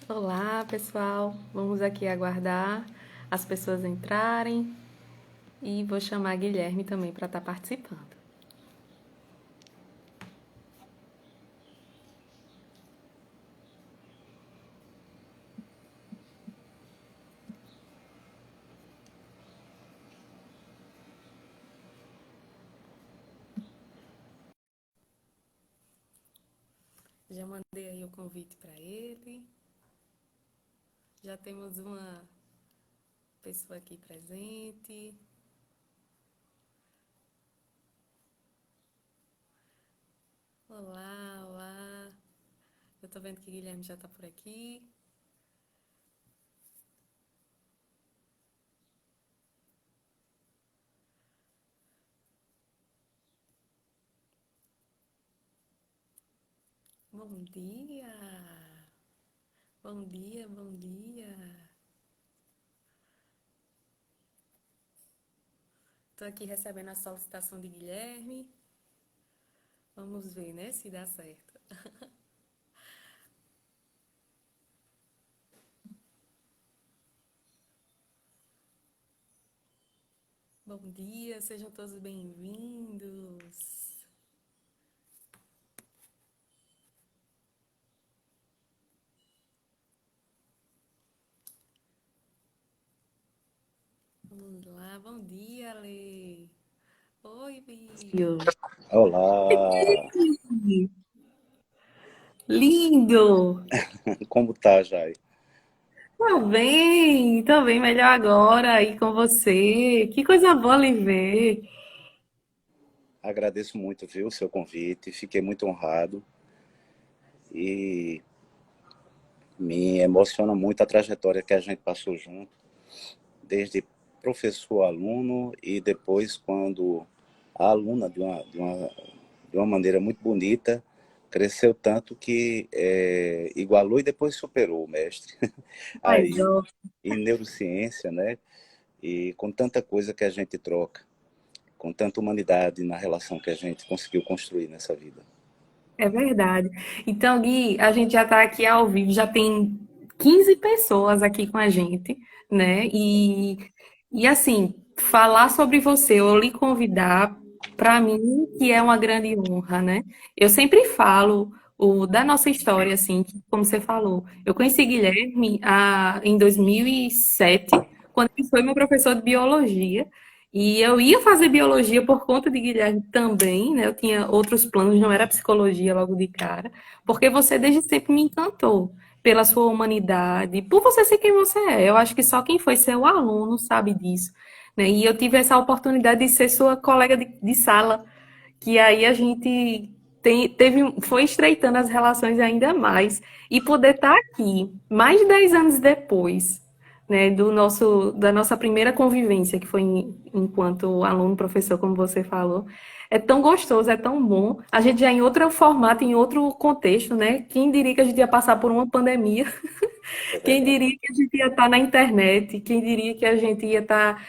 Olá, pessoal. Vamos aqui aguardar as pessoas entrarem e vou chamar Guilherme também para estar participando. Já mandei aí o convite para ele. Já temos uma pessoa aqui presente. Olá, olá. Eu tô vendo que Guilherme já tá por aqui. Bom dia. Bom dia, bom dia. Tô aqui recebendo a solicitação de Guilherme. Vamos ver, né, se dá certo. Bom dia, sejam todos bem-vindos. Vamos lá, bom dia, Lê. Oi, Bia. Olá, Lindo! como tá, Jai? Tô bem melhor agora aí com você. Que coisa boa lhe ver. Agradeço muito, viu, o seu convite, fiquei muito honrado e me emociona muito a trajetória que a gente passou junto, desde professor, aluno e depois quando a aluna, de uma maneira muito bonita, cresceu tanto que igualou e depois superou o mestre Ai, aí dó. em neurociência, né? E com tanta coisa que a gente troca, com tanta humanidade na relação que a gente conseguiu construir nessa vida. É verdade. Então, Gui, a gente já está aqui ao vivo, já tem 15 pessoas aqui com a gente, né? E assim, falar sobre você ou lhe convidar, para mim, que é uma grande honra, né? Eu sempre falo da nossa história, assim, que, como você falou. Eu conheci Guilherme em 2007, quando ele foi meu professor de biologia. E eu ia fazer biologia por conta de Guilherme também, né? Eu tinha outros planos, não era psicologia logo de cara, porque você desde sempre me encantou pela sua humanidade, por você ser quem você é. Eu acho que só quem foi seu aluno sabe disso, né? E eu tive essa oportunidade de ser sua colega de sala, que aí a gente foi estreitando as relações ainda mais. E poder estar aqui, mais de 10 anos depois, né, da nossa primeira convivência, que foi enquanto aluno-professor, como você falou, é tão gostoso, é tão bom. A gente já em outro formato, em outro contexto, né? Quem diria que a gente ia passar por uma pandemia? É Quem verdade. diria que a gente ia estar na internet? Quem diria que a gente ia estar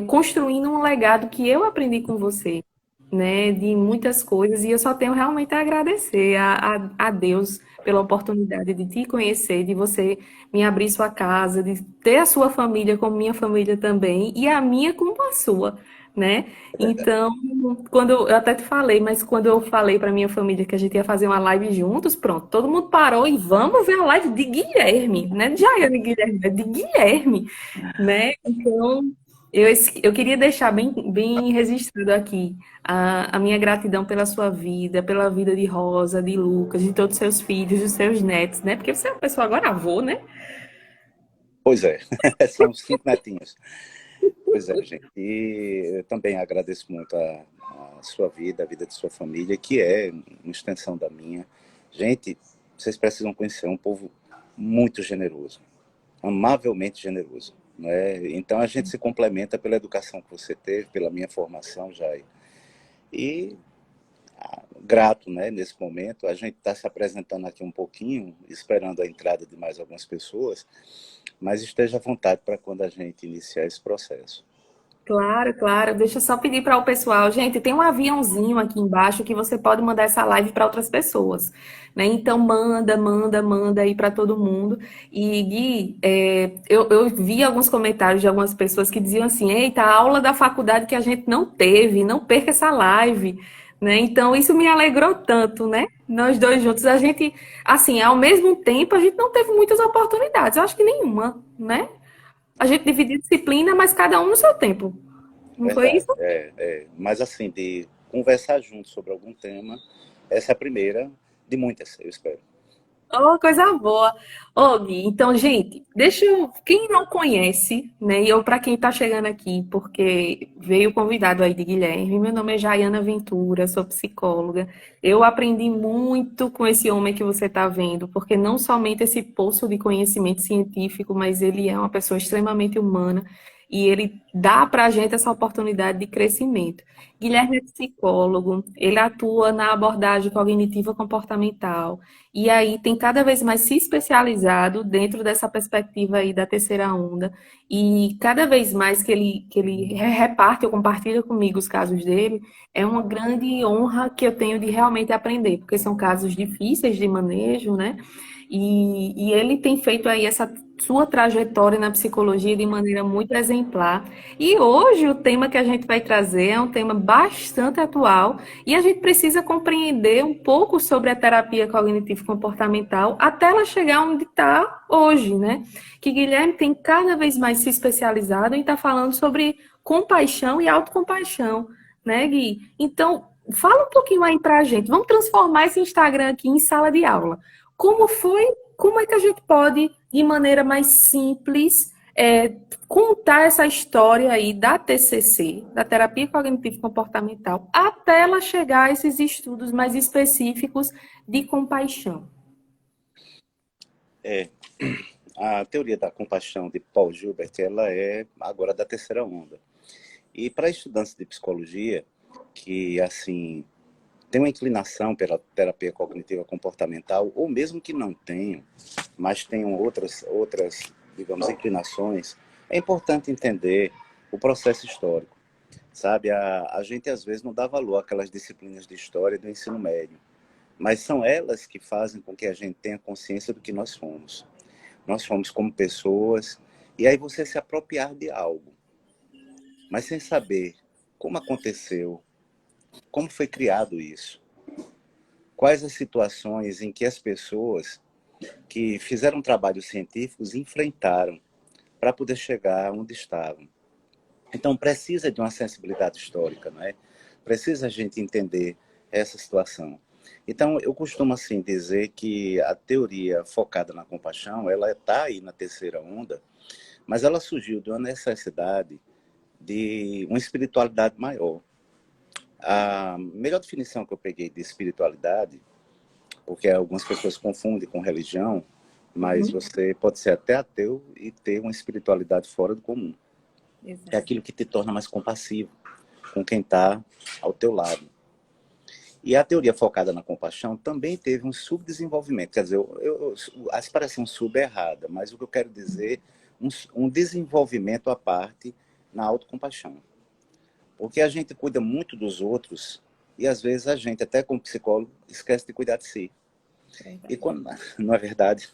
construindo um legado que eu aprendi com você, né? De muitas coisas, e eu só tenho realmente a agradecer a Deus pela oportunidade de te conhecer, de você me abrir sua casa, de ter a sua família como minha família também, e a minha como a sua, né? É verdade. Então, eu até te falei, mas quando eu falei para minha família que a gente ia fazer uma live juntos, pronto, todo mundo parou e vamos ver a live de Guilherme, né? De Jaiane Guilherme, é de Guilherme, né? Então, eu queria deixar bem registrado aqui a minha gratidão pela sua vida, pela vida de Rosa, de Lucas, de todos os seus filhos, dos seus netos, né? Porque você é uma pessoa agora avô, né? Pois é, são 5 netinhos. Pois é, gente. E eu também agradeço muito a sua vida, a vida de sua família, que é uma extensão da minha. Gente, vocês precisam conhecer um povo muito generoso, amavelmente generoso. Né? Então a gente se complementa pela educação que você teve, pela minha formação, Jair. E grato, né, nesse momento. A gente está se apresentando aqui um pouquinho, esperando a entrada de mais algumas pessoas, mas esteja à vontade para quando a gente iniciar esse processo. Claro, claro. Deixa eu só pedir para o pessoal, gente, tem um aviãozinho aqui embaixo que você pode mandar essa live para outras pessoas, né? Então manda, manda, manda aí para todo mundo. E Gui, eu vi alguns comentários de algumas pessoas que diziam assim: "Eita, a aula da faculdade que a gente não teve, não perca essa live", né? Então isso me alegrou tanto, né? Nós dois juntos, a gente, assim, ao mesmo tempo, a gente não teve muitas oportunidades, eu acho que nenhuma, né? A gente dividiu disciplina, mas cada um no seu tempo. Não foi Verdade. isso? Mas assim, de conversar junto sobre algum tema, essa é a primeira de muitas, eu espero. Oh, coisa boa. Ô, Gui, então, gente, deixa eu. Quem não conhece, né? E eu, para quem tá chegando aqui, porque veio convidado aí de Guilherme, meu nome é Jaiana Ventura, sou psicóloga. Eu aprendi muito com esse homem que você tá vendo, porque não somente esse poço de conhecimento científico, mas ele é uma pessoa extremamente humana e ele dá pra gente essa oportunidade de crescimento. Guilherme é psicólogo, ele atua na abordagem cognitiva comportamental. E aí tem cada vez mais se especializado dentro dessa perspectiva aí da terceira onda. E cada vez mais que ele reparte ou compartilha comigo os casos dele, é uma grande honra que eu tenho de realmente aprender, porque são casos difíceis de manejo, né? E ele tem feito aí essa sua trajetória na psicologia de maneira muito exemplar. E hoje o tema que a gente vai trazer é um tema bastante atual e a gente precisa compreender um pouco sobre a terapia cognitivo-comportamental até ela chegar onde está hoje, né? Que Guilherme tem cada vez mais se especializado em estar falando sobre compaixão e autocompaixão, né, Gui? Então, fala um pouquinho aí pra gente. Vamos transformar esse Instagram aqui em sala de aula. Como foi? Como é que a gente pode, de maneira mais simples, contar essa história aí da TCC, da terapia cognitivo comportamental, até ela chegar a esses estudos mais específicos de compaixão. É, a teoria da compaixão de Paul Gilbert, ela é agora da terceira onda. E para estudantes de psicologia que assim tem uma inclinação pela terapia cognitiva comportamental, ou mesmo que não tenham, mas tenham outras, digamos, inclinações, é importante entender o processo histórico. Sabe, a gente às vezes não dá valor àquelas disciplinas de história do ensino médio, mas são elas que fazem com que a gente tenha consciência do que nós fomos. Nós fomos como pessoas, e aí você se apropriar de algo, mas sem saber como aconteceu, como foi criado isso, quais as situações em que as pessoas que fizeram trabalhos científicos enfrentaram para poder chegar onde estavam. Então precisa de uma sensibilidade histórica, não é? Precisa a gente entender essa situação. Então eu costumo assim dizer que a teoria focada na compaixão, ela está aí na terceira onda, mas ela surgiu de uma necessidade de uma espiritualidade maior. A melhor definição que eu peguei de espiritualidade, porque algumas pessoas confundem com religião, mas Uhum. você pode ser até ateu e ter uma espiritualidade fora do comum. É Exato. aquilo que te torna mais compassivo com quem está ao teu lado. E a teoria focada na compaixão também teve um subdesenvolvimento. Quer dizer, a separação sub é errada, mas o que eu quero dizer, um desenvolvimento à parte na autocompaixão. Porque a gente cuida muito dos outros e às vezes a gente, até como psicólogo, esquece de cuidar de si. E Verdade. quando, não é verdade?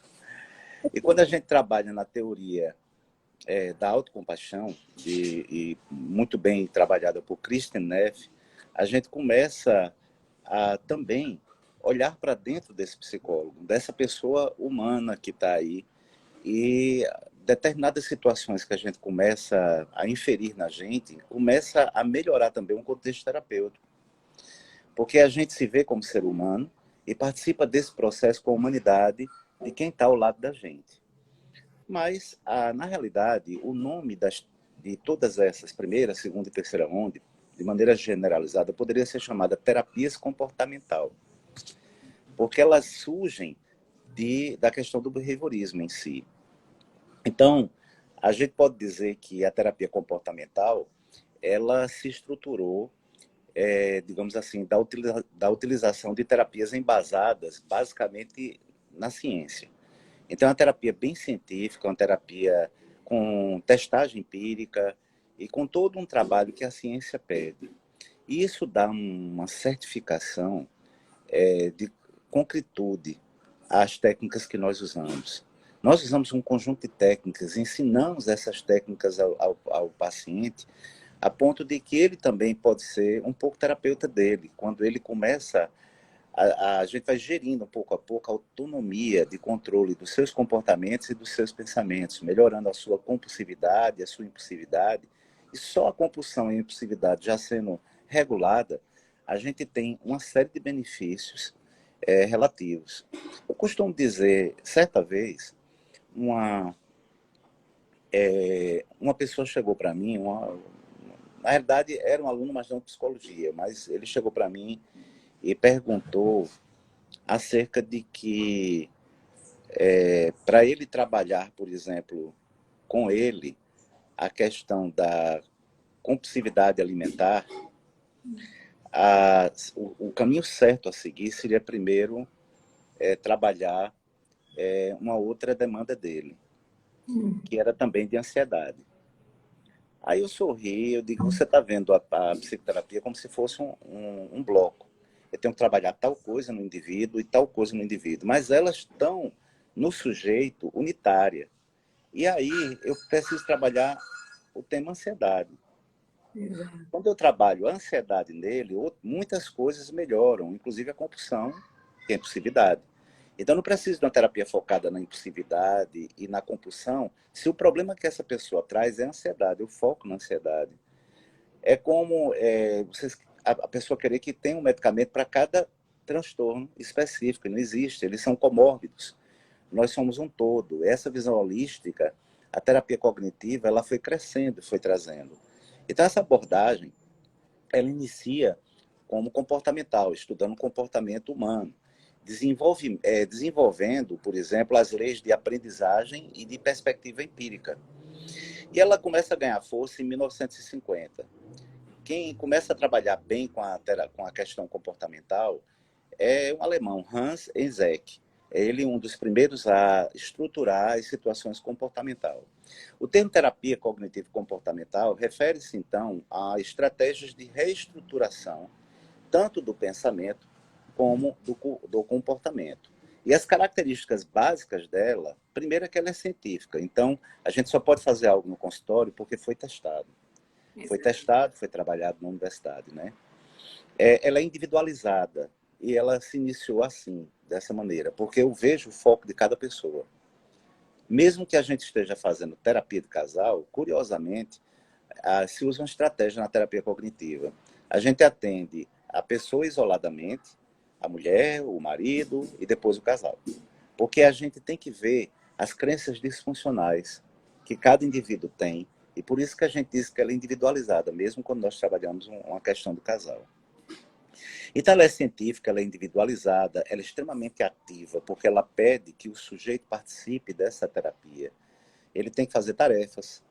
E quando a gente trabalha na teoria da autocompaixão, e muito bem trabalhada por Kristin Neff, a gente começa a também olhar para dentro desse psicólogo, dessa pessoa humana que está aí, e determinadas situações que a gente começa a inferir na gente, começa a melhorar também o contexto terapêutico. Porque a gente se vê como ser humano e participa desse processo com a humanidade de quem está ao lado da gente. Mas, na realidade, o nome de todas essas, primeira, segunda e terceira onda, de maneira generalizada, poderia ser chamada terapias comportamental, porque elas surgem da questão do behaviorismo em si. Então, a gente pode dizer que a terapia comportamental, ela se estruturou, digamos assim, da utilização de terapias embasadas, basicamente, na ciência. Então, é uma terapia bem científica, uma terapia com testagem empírica e com todo um trabalho que a ciência pede. E isso dá uma certificação de concretude às técnicas que nós usamos. Nós usamos um conjunto de técnicas, ensinamos essas técnicas ao paciente, a ponto de que ele também pode ser um pouco terapeuta dele. Quando ele começa, a gente vai gerindo pouco a pouco a autonomia de controle dos seus comportamentos e dos seus pensamentos, melhorando a sua compulsividade, a sua impulsividade. E só a compulsão e a impulsividade já sendo regulada, a gente tem uma série de benefícios relativos. Eu costumo dizer, certa vez, uma pessoa chegou para mim, na realidade era um aluno, mas não de psicologia, mas ele chegou para mim e perguntou acerca de que, para ele trabalhar, por exemplo, com ele, a questão da compulsividade alimentar, o caminho certo a seguir seria primeiro trabalhar uma outra demanda dele, que era também de ansiedade. Aí eu sorri, eu digo, você está vendo a psicoterapia como se fosse um bloco. Eu tenho que trabalhar tal coisa no indivíduo e tal coisa no indivíduo, mas elas estão no sujeito unitária. E aí eu preciso trabalhar o tema ansiedade. Exato. Quando eu trabalho a ansiedade nele, muitas coisas melhoram, inclusive a compulsão e a impulsividade. Então, eu não preciso de uma terapia focada na impulsividade e na compulsão, se o problema que essa pessoa traz é a ansiedade, eu foco na ansiedade. É como a pessoa querer que tenha um medicamento para cada transtorno específico, não existe, eles são comórbidos. Nós somos um todo. Essa visão holística, a terapia cognitiva, ela foi crescendo, foi trazendo. Então, essa abordagem, ela inicia como comportamental, estudando o comportamento humano, desenvolvendo, por exemplo, as leis de aprendizagem e de perspectiva empírica. E ela começa a ganhar força em 1950. Quem começa a trabalhar bem com a questão comportamental é um alemão, Hans Eysenck. É ele um dos primeiros a estruturar as situações comportamentais. O termo terapia cognitivo-comportamental refere-se, então, a estratégias de reestruturação, tanto do pensamento como do comportamento. E as características básicas dela, primeiro é que ela é científica, então a gente só pode fazer algo no consultório porque foi testado. Foi Exato. testado, foi trabalhado na universidade, né? Ela é individualizada e ela se iniciou assim, dessa maneira, porque eu vejo o foco de cada pessoa. Mesmo que a gente esteja fazendo terapia de casal, curiosamente, se usa uma estratégia na terapia cognitiva. A gente atende a pessoa isoladamente, a mulher, o marido e depois o casal. Porque a gente tem que ver as crenças disfuncionais que cada indivíduo tem, e por isso que a gente diz que ela é individualizada, mesmo quando nós trabalhamos uma questão do casal. Então, ela é científica, ela é individualizada, ela é extremamente ativa, porque ela pede que o sujeito participe dessa terapia. Ele tem que fazer tarefas,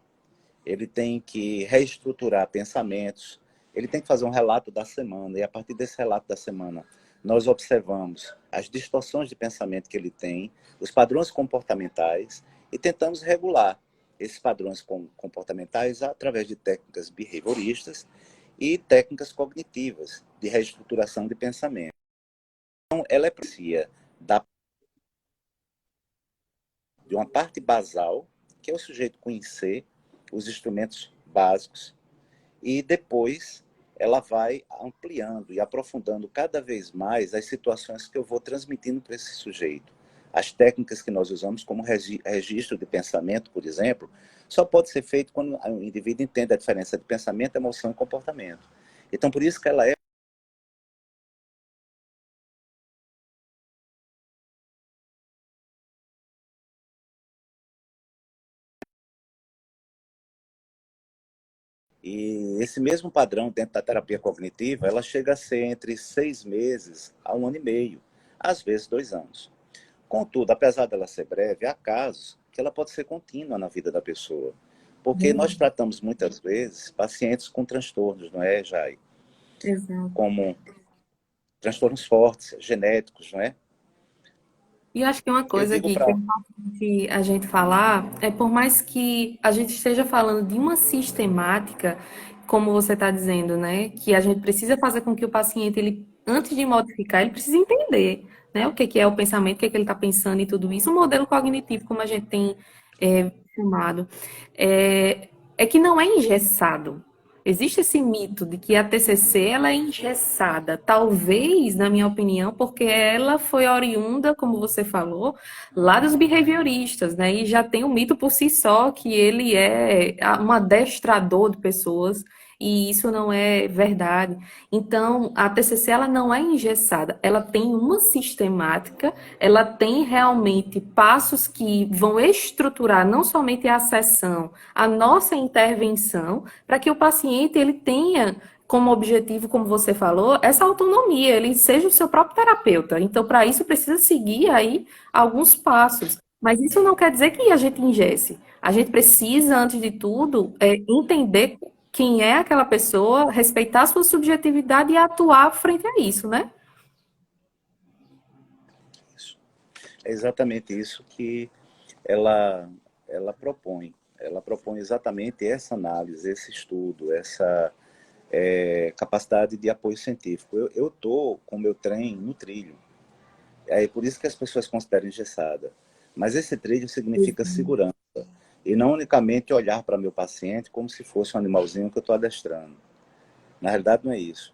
ele tem que reestruturar pensamentos, ele tem que fazer um relato da semana, e a partir desse relato da semana, nós observamos as distorções de pensamento que ele tem, os padrões comportamentais, e tentamos regular esses padrões comportamentais através de técnicas behavioristas e técnicas cognitivas de reestruturação de pensamento. Então, ela é precisa de uma parte basal, que é o sujeito conhecer os instrumentos básicos, e depois ela vai ampliando e aprofundando cada vez mais as situações que eu vou transmitindo para esse sujeito. As técnicas que nós usamos, como registro de pensamento, por exemplo, só pode ser feito quando o indivíduo entende a diferença de pensamento, emoção e comportamento. Então, por isso que ela é. E esse mesmo padrão dentro da terapia cognitiva, ela chega a ser entre 6 meses a 1 ano e meio, às vezes 2 anos. Contudo, apesar dela ser breve, há casos que ela pode ser contínua na vida da pessoa. Porque nós Verdade. tratamos muitas vezes pacientes com transtornos, não é, Jai? Exato. Como transtornos fortes, genéticos, não é? E acho que uma Eu coisa digo aqui que é para... importante a gente falar é por mais que a gente esteja falando de uma sistemática, como você está dizendo, né, que a gente precisa fazer com que o paciente, ele, antes de modificar, ele precisa entender, né, o que é o pensamento, o que é que ele está pensando e tudo isso. O modelo cognitivo, como a gente tem chamado, é que não é engessado. Existe esse mito de que a TCC ela é engessada, talvez, na minha opinião, porque ela foi oriunda, como você falou, lá dos behavioristas, né? E já tem um mito por si só que ele é um adestrador de pessoas, e isso não é verdade. Então, a TCC ela não é engessada, ela tem uma sistemática, ela tem realmente passos que vão estruturar não somente a sessão, a nossa intervenção, para que o paciente ele tenha como objetivo, como você falou, essa autonomia, ele seja o seu próprio terapeuta. Então, para isso, precisa seguir aí alguns passos. Mas isso não quer dizer que a gente ingesse. A gente precisa, antes de tudo, entender quem é aquela pessoa, respeitar a sua subjetividade e atuar frente a isso, né? Isso. É exatamente isso que ela, ela propõe. Ela propõe exatamente essa análise, esse estudo, essa capacidade de apoio científico. Eu estou com o meu trem no trilho. É por isso que as pessoas consideram engessada. Mas esse trilho significa segurança. E não unicamente olhar para meu paciente como se fosse um animalzinho que eu estou adestrando. Na realidade, não é isso.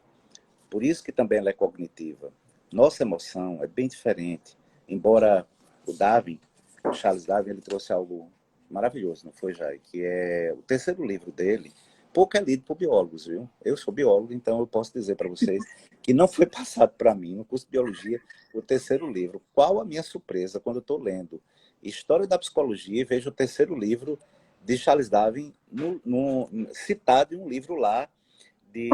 Por isso que também ela é cognitiva. Nossa emoção é bem diferente. Embora o Darwin, o Charles Darwin, ele trouxe algo maravilhoso, não foi, Jai? Que é o terceiro livro dele. Pouco é lido por biólogos, viu? Eu sou biólogo, então eu posso dizer para vocês que não foi passado para mim, no curso de biologia, o terceiro livro. Qual a minha surpresa quando eu estou lendo História da Psicologia e vejo o terceiro livro de Charles Darwin citado em um livro lá de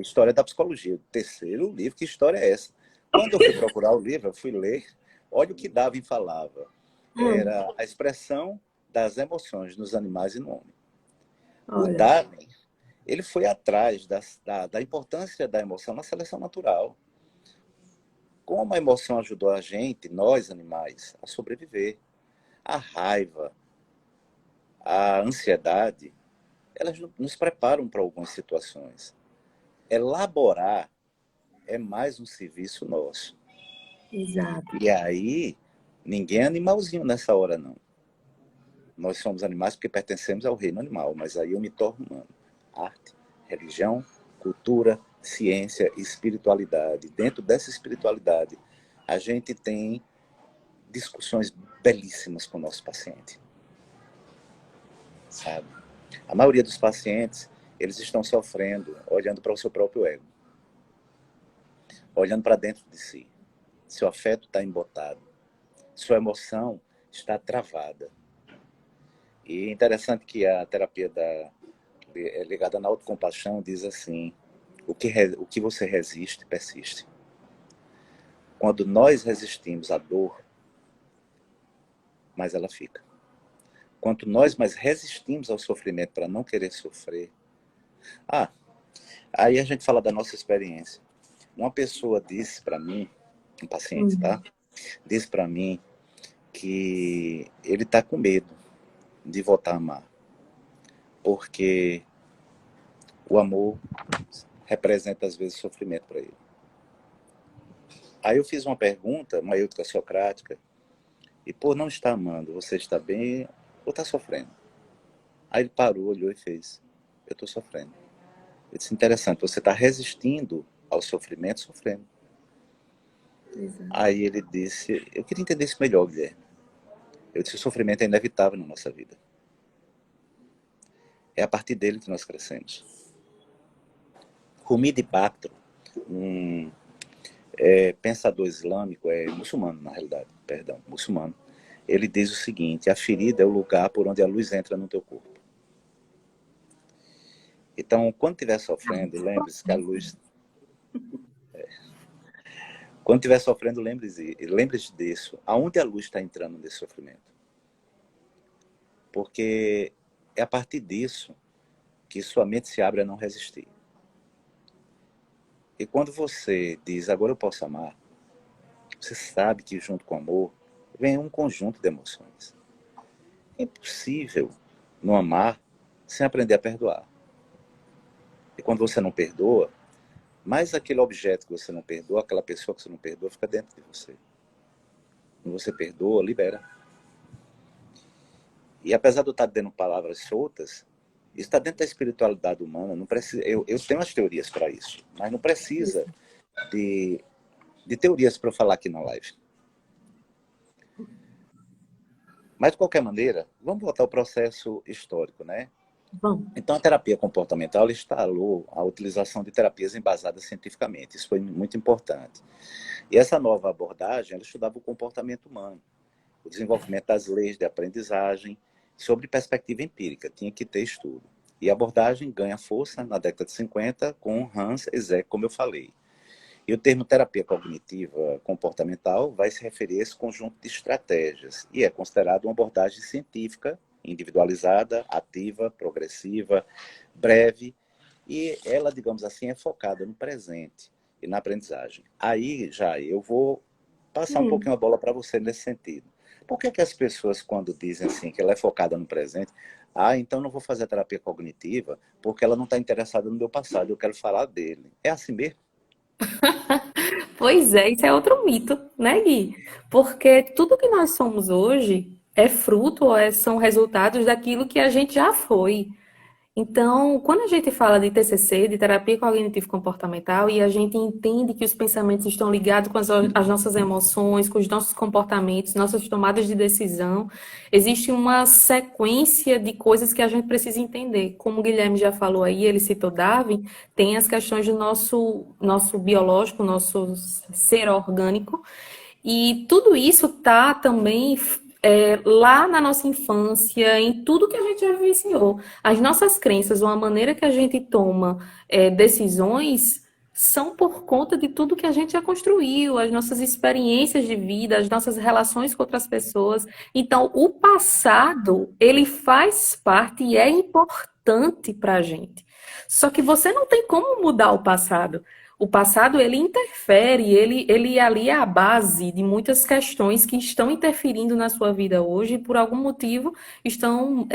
História da Psicologia. O terceiro livro, que história é essa? Quando eu fui procurar o livro, eu fui ler, olha o que Darwin falava. Hum, Era a expressão das emoções nos animais e no homem. O olha, Darwin, ele foi atrás da importância da emoção na seleção natural. Como a emoção ajudou a gente, nós animais, a sobreviver. A raiva, a ansiedade, elas nos preparam para algumas situações. Elaborar é mais um serviço nosso. exato. E aí, ninguém é animalzinho nessa hora, não. Nós somos animais porque pertencemos ao reino animal, mas aí eu me torno humano. Arte, religião, cultura, ciência e espiritualidade. Dentro dessa espiritualidade, a gente tem discussões belíssimas com o nosso paciente, sabe? A maioria dos pacientes, eles estão sofrendo, olhando para o seu próprio ego, olhando para dentro de si. Seu afeto está embotado, sua emoção está travada. E é interessante que a terapia ligada na autocompaixão diz assim: o que você resiste, persiste. Quando nós resistimos à dor, mais ela fica. Quanto nós mais resistimos ao sofrimento para não querer sofrer. Ah, aí a gente fala da nossa experiência. Uma pessoa disse para mim, um paciente, tá? Hum, Disse para mim que ele está com medo de voltar a amar, porque o amor representa às vezes sofrimento para ele. Aí eu fiz uma pergunta, uma ética socrática, e por não estar amando, você está bem ou está sofrendo? Aí ele parou, olhou e fez: eu estou sofrendo. Eu disse: interessante, você está resistindo ao sofrimento, sofrendo. exato. Aí ele disse: eu queria entender isso melhor, Guilherme. Eu disse: o sofrimento é inevitável na nossa vida. É a partir dele que nós crescemos. Rumi de Bactro, um pensador islâmico, muçulmano na realidade, perdão, muçulmano, ele diz o seguinte: a ferida é o lugar por onde a luz entra no teu corpo. Então, quando estiver sofrendo, lembre-se que a luz... Quando estiver sofrendo, lembre-se disso. Aonde a luz está entrando nesse sofrimento? Porque é a partir disso que sua mente se abre a não resistir. E quando você diz, agora eu posso amar, você sabe que junto com o amor vem um conjunto de emoções. É impossível não amar sem aprender a perdoar. E quando você não perdoa, mais aquele objeto que você não perdoa, aquela pessoa que você não perdoa, fica dentro de você. Quando você perdoa, libera. E apesar de eu estar dando palavras soltas, isso está dentro da espiritualidade humana. Não precisa, eu tenho as teorias para isso, mas não precisa de, de teorias para eu falar aqui na live. Mas, de qualquer maneira, vamos voltar ao processo histórico, né? Bom, Então, a terapia comportamental instalou a utilização de terapias embasadas cientificamente. Isso foi muito importante. E essa nova abordagem, ela estudava o comportamento humano, o desenvolvimento das leis de aprendizagem, sobre perspectiva empírica, tinha que ter estudo. E a abordagem ganha força na década de 50 com Hans Ezek, como eu falei. E o termo terapia cognitiva comportamental vai se referir a esse conjunto de estratégias e é considerado uma abordagem científica, individualizada, ativa, progressiva, breve, e ela, digamos assim, é focada no presente e na aprendizagem. Aí, já eu vou passar um pouquinho a bola para você nesse sentido. Por que as pessoas, quando dizem assim que ela é focada no presente, então não vou fazer terapia cognitiva porque ela não está interessada no meu passado, eu quero falar dele. É assim mesmo? pois é, isso é outro mito, né, Gui? Porque tudo que nós somos hoje é fruto ou são resultados daquilo que a gente já foi. Então, quando a gente fala de TCC, de terapia cognitivo-comportamental, e a gente entende que os pensamentos estão ligados com as nossas emoções, com os nossos comportamentos, nossas tomadas de decisão, existe uma sequência de coisas que a gente precisa entender. Como o Guilherme já falou aí, ele citou Darwin, tem as questões do nosso biológico, nosso ser orgânico, e tudo isso está também lá na nossa infância, em tudo que a gente já vivenciou. As nossas crenças, ou a maneira que a gente toma decisões, são por conta de tudo que a gente já construiu, as nossas experiências de vida, as nossas relações com outras pessoas. Então, o passado, ele faz parte e é importante para a gente. Só que você não tem como mudar o passado. O passado, ele interfere, ele ali é a base de muitas questões que estão interferindo na sua vida hoje e por algum motivo estão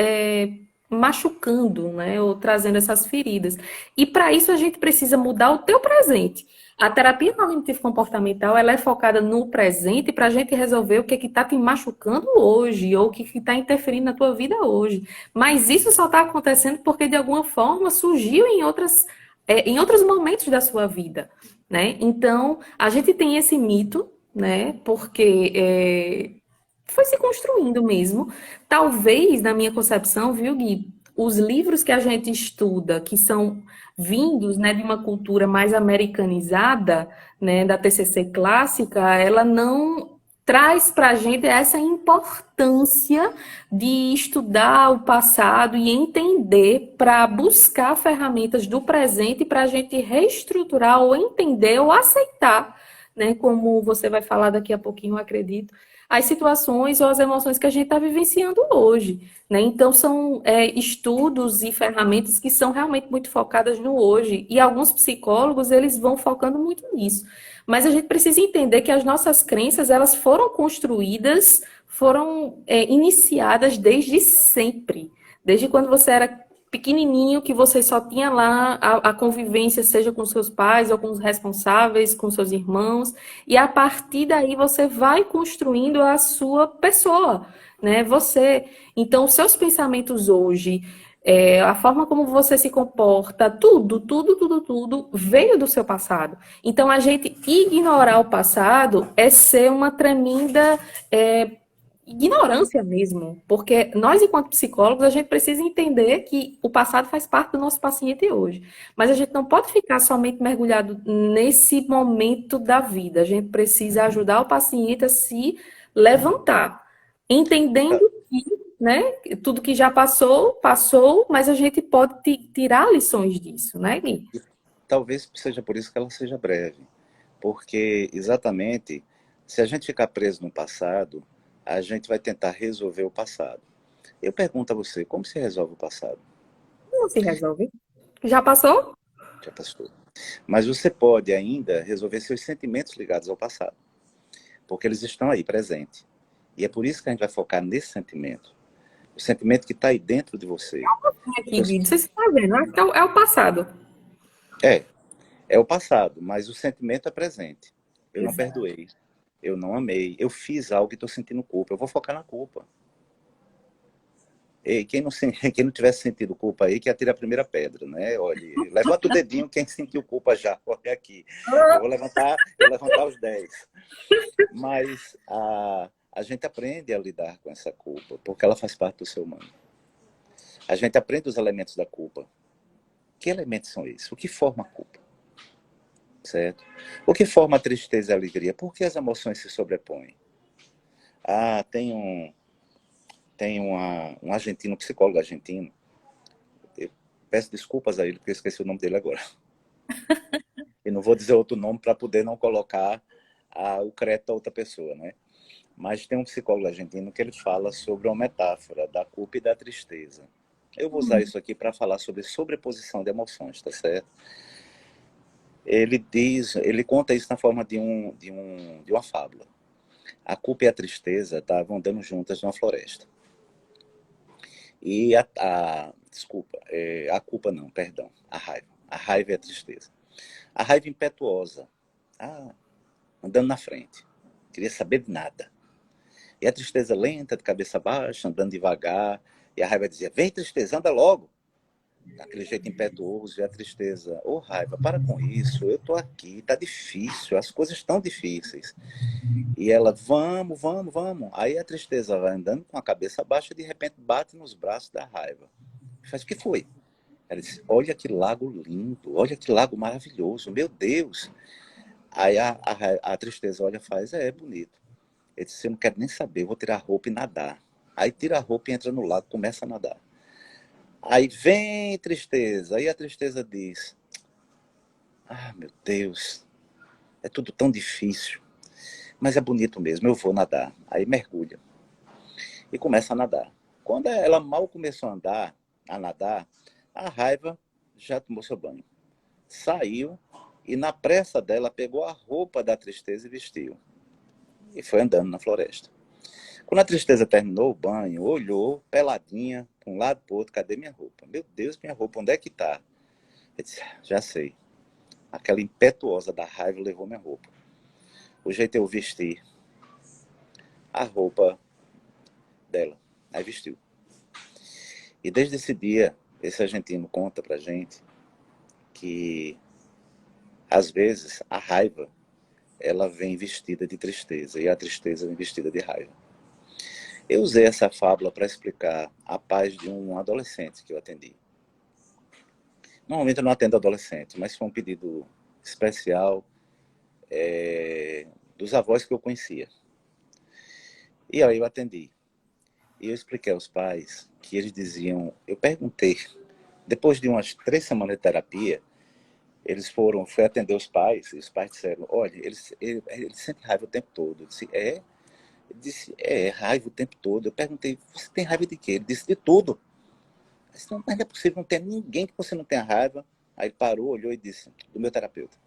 machucando, né, ou trazendo essas feridas. E para isso a gente precisa mudar o teu presente. A terapia cognitivo-comportamental, ela é focada no presente para a gente resolver o que está te machucando hoje ou o que está interferindo na tua vida hoje. Mas isso só está acontecendo porque, de alguma forma, surgiu em outros momentos da sua vida, né? Então, a gente tem esse mito, né? Porque foi se construindo mesmo. Talvez, na minha concepção, viu, Gui, os livros que a gente estuda, que são vindos, né, de uma cultura mais americanizada, né, da TCC clássica, ela não traz para a gente essa importância de estudar o passado e entender para buscar ferramentas do presente para a gente reestruturar ou entender ou aceitar, né, como você vai falar daqui a pouquinho, eu acredito, as situações ou as emoções que a gente está vivenciando hoje, né? Então, são estudos e ferramentas que são realmente muito focadas no hoje. E alguns psicólogos, eles vão focando muito nisso. Mas a gente precisa entender que as nossas crenças, elas foram construídas, foram iniciadas desde sempre. Desde quando você era pequenininho, que você só tinha lá a convivência, seja com seus pais ou com os responsáveis, com seus irmãos, e a partir daí você vai construindo a sua pessoa, né? Você. Então, os seus pensamentos hoje, a forma como você se comporta, tudo veio do seu passado. Então, a gente ignorar o passado é ser uma tremenda ignorância mesmo, porque nós, enquanto psicólogos, a gente precisa entender que o passado faz parte do nosso paciente hoje, mas a gente não pode ficar somente mergulhado nesse momento da vida, a gente precisa ajudar o paciente a se levantar, entendendo que, né, tudo que já passou, passou, mas a gente pode tirar lições disso, né, Gui? Talvez seja por isso que ela seja breve, porque exatamente se a gente ficar preso no passado, a gente vai tentar resolver o passado. Eu pergunto a você, como se resolve o passado? Não se resolve. Já passou? Já passou. Mas você pode ainda resolver seus sentimentos ligados ao passado, porque eles estão aí presentes. E é por isso que a gente vai focar nesse sentimento. O sentimento que está aí dentro de você. Aqui, Gui, não sei se você está vendo, acho que é o passado. É, é o passado, mas o sentimento é presente. Eu não Exato. perdoei, eu não amei, eu fiz algo e estou sentindo culpa. Eu vou focar na culpa. E quem não tivesse sentido culpa aí, que atire a primeira pedra, né? Olha, levanta o dedinho quem sentiu culpa já. Olha aqui. Eu levantar os 10. Mas a gente aprende a lidar com essa culpa, porque ela faz parte do ser humano. A gente aprende os elementos da culpa. Que elementos são esses? O que forma a culpa? Certo? O que forma a tristeza e a alegria? Por que as emoções se sobrepõem? Ah, um argentino, um psicólogo argentino. Eu peço desculpas a ele, porque eu esqueci o nome dele agora. E não vou dizer outro nome para poder não colocar o crédito a outra pessoa, né? Mas tem um psicólogo argentino que ele fala sobre uma metáfora da culpa e da tristeza. Eu vou usar isso aqui para falar sobre sobreposição de emoções, tá certo? Ele conta isso na forma de uma fábula. A culpa e a tristeza estavam andando juntas numa floresta. E desculpa, a culpa não, perdão, a raiva. A raiva e a tristeza. A raiva impetuosa, andando na frente, queria saber de nada. E a tristeza lenta, de cabeça baixa, andando devagar. E a raiva dizia, vem tristeza, anda logo. Daquele jeito impetuoso. E a tristeza, raiva, para com isso, eu tô aqui, tá difícil, as coisas estão difíceis. E ela, vamos, vamos, vamos. Aí a tristeza vai andando com a cabeça baixa e de repente bate nos braços da raiva. Faz, o que foi? Ela disse, olha que lago lindo, olha que lago maravilhoso, meu Deus. Aí a tristeza olha e faz, é bonito. Ele disse, eu não quero nem saber, vou tirar a roupa e nadar. Aí tira a roupa e entra no lago, começa a nadar. Aí vem tristeza, aí a tristeza diz, meu Deus, é tudo tão difícil, mas é bonito mesmo, eu vou nadar. Aí mergulha e começa a nadar. Quando ela mal começou a nadar, a raiva já tomou seu banho. Saiu e na pressa dela pegou a roupa da tristeza e vestiu. E foi andando na floresta. Quando a tristeza terminou o banho, olhou, peladinha, para um lado para o outro, cadê minha roupa? Meu Deus, minha roupa, onde é que está? Eu disse, já sei. Aquela impetuosa da raiva levou minha roupa. O jeito eu vestir a roupa dela. Aí vestiu. E desde esse dia, esse argentino conta pra gente que, às vezes, a raiva, ela vem vestida de tristeza, e a tristeza vem vestida de raiva. Eu usei essa fábula para explicar a paz de um adolescente que eu atendi. Normalmente eu não atendo adolescente, mas foi um pedido especial dos avós que eu conhecia. E aí eu atendi. E eu expliquei aos pais que eles diziam... Eu perguntei, depois de umas 3 semanas de terapia, foi atender os pais, e os pais disseram, olha, ele sente raiva o tempo todo. Eu disse, é? Ele disse, raiva o tempo todo. Eu perguntei, você tem raiva de quê? Ele disse, de tudo. Eu disse, não, mas não é possível, não tem ninguém que você não tenha raiva. Aí ele parou, olhou e disse, do meu terapeuta.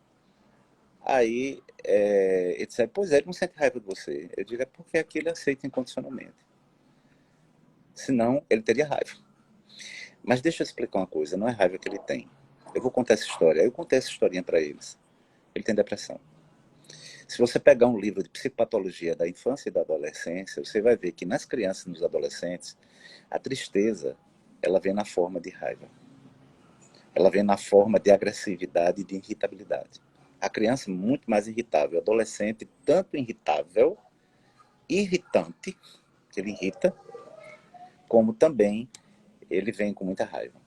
Aí ele disse, pois é, ele não sente raiva de você. Eu digo, é porque aqui ele aceita incondicionalmente. Senão, ele teria raiva. Mas deixa eu explicar uma coisa, não é raiva que ele tem. Eu vou contar essa história. Aí eu contei essa historinha para eles. Ele tem depressão. Se você pegar um livro de psicopatologia da infância e da adolescência, você vai ver que nas crianças e nos adolescentes, a tristeza, ela vem na forma de raiva. Ela vem na forma de agressividade e de irritabilidade. A criança é muito mais irritável. O adolescente, tanto irritável, irritante, que ele irrita, como também ele vem com muita raiva.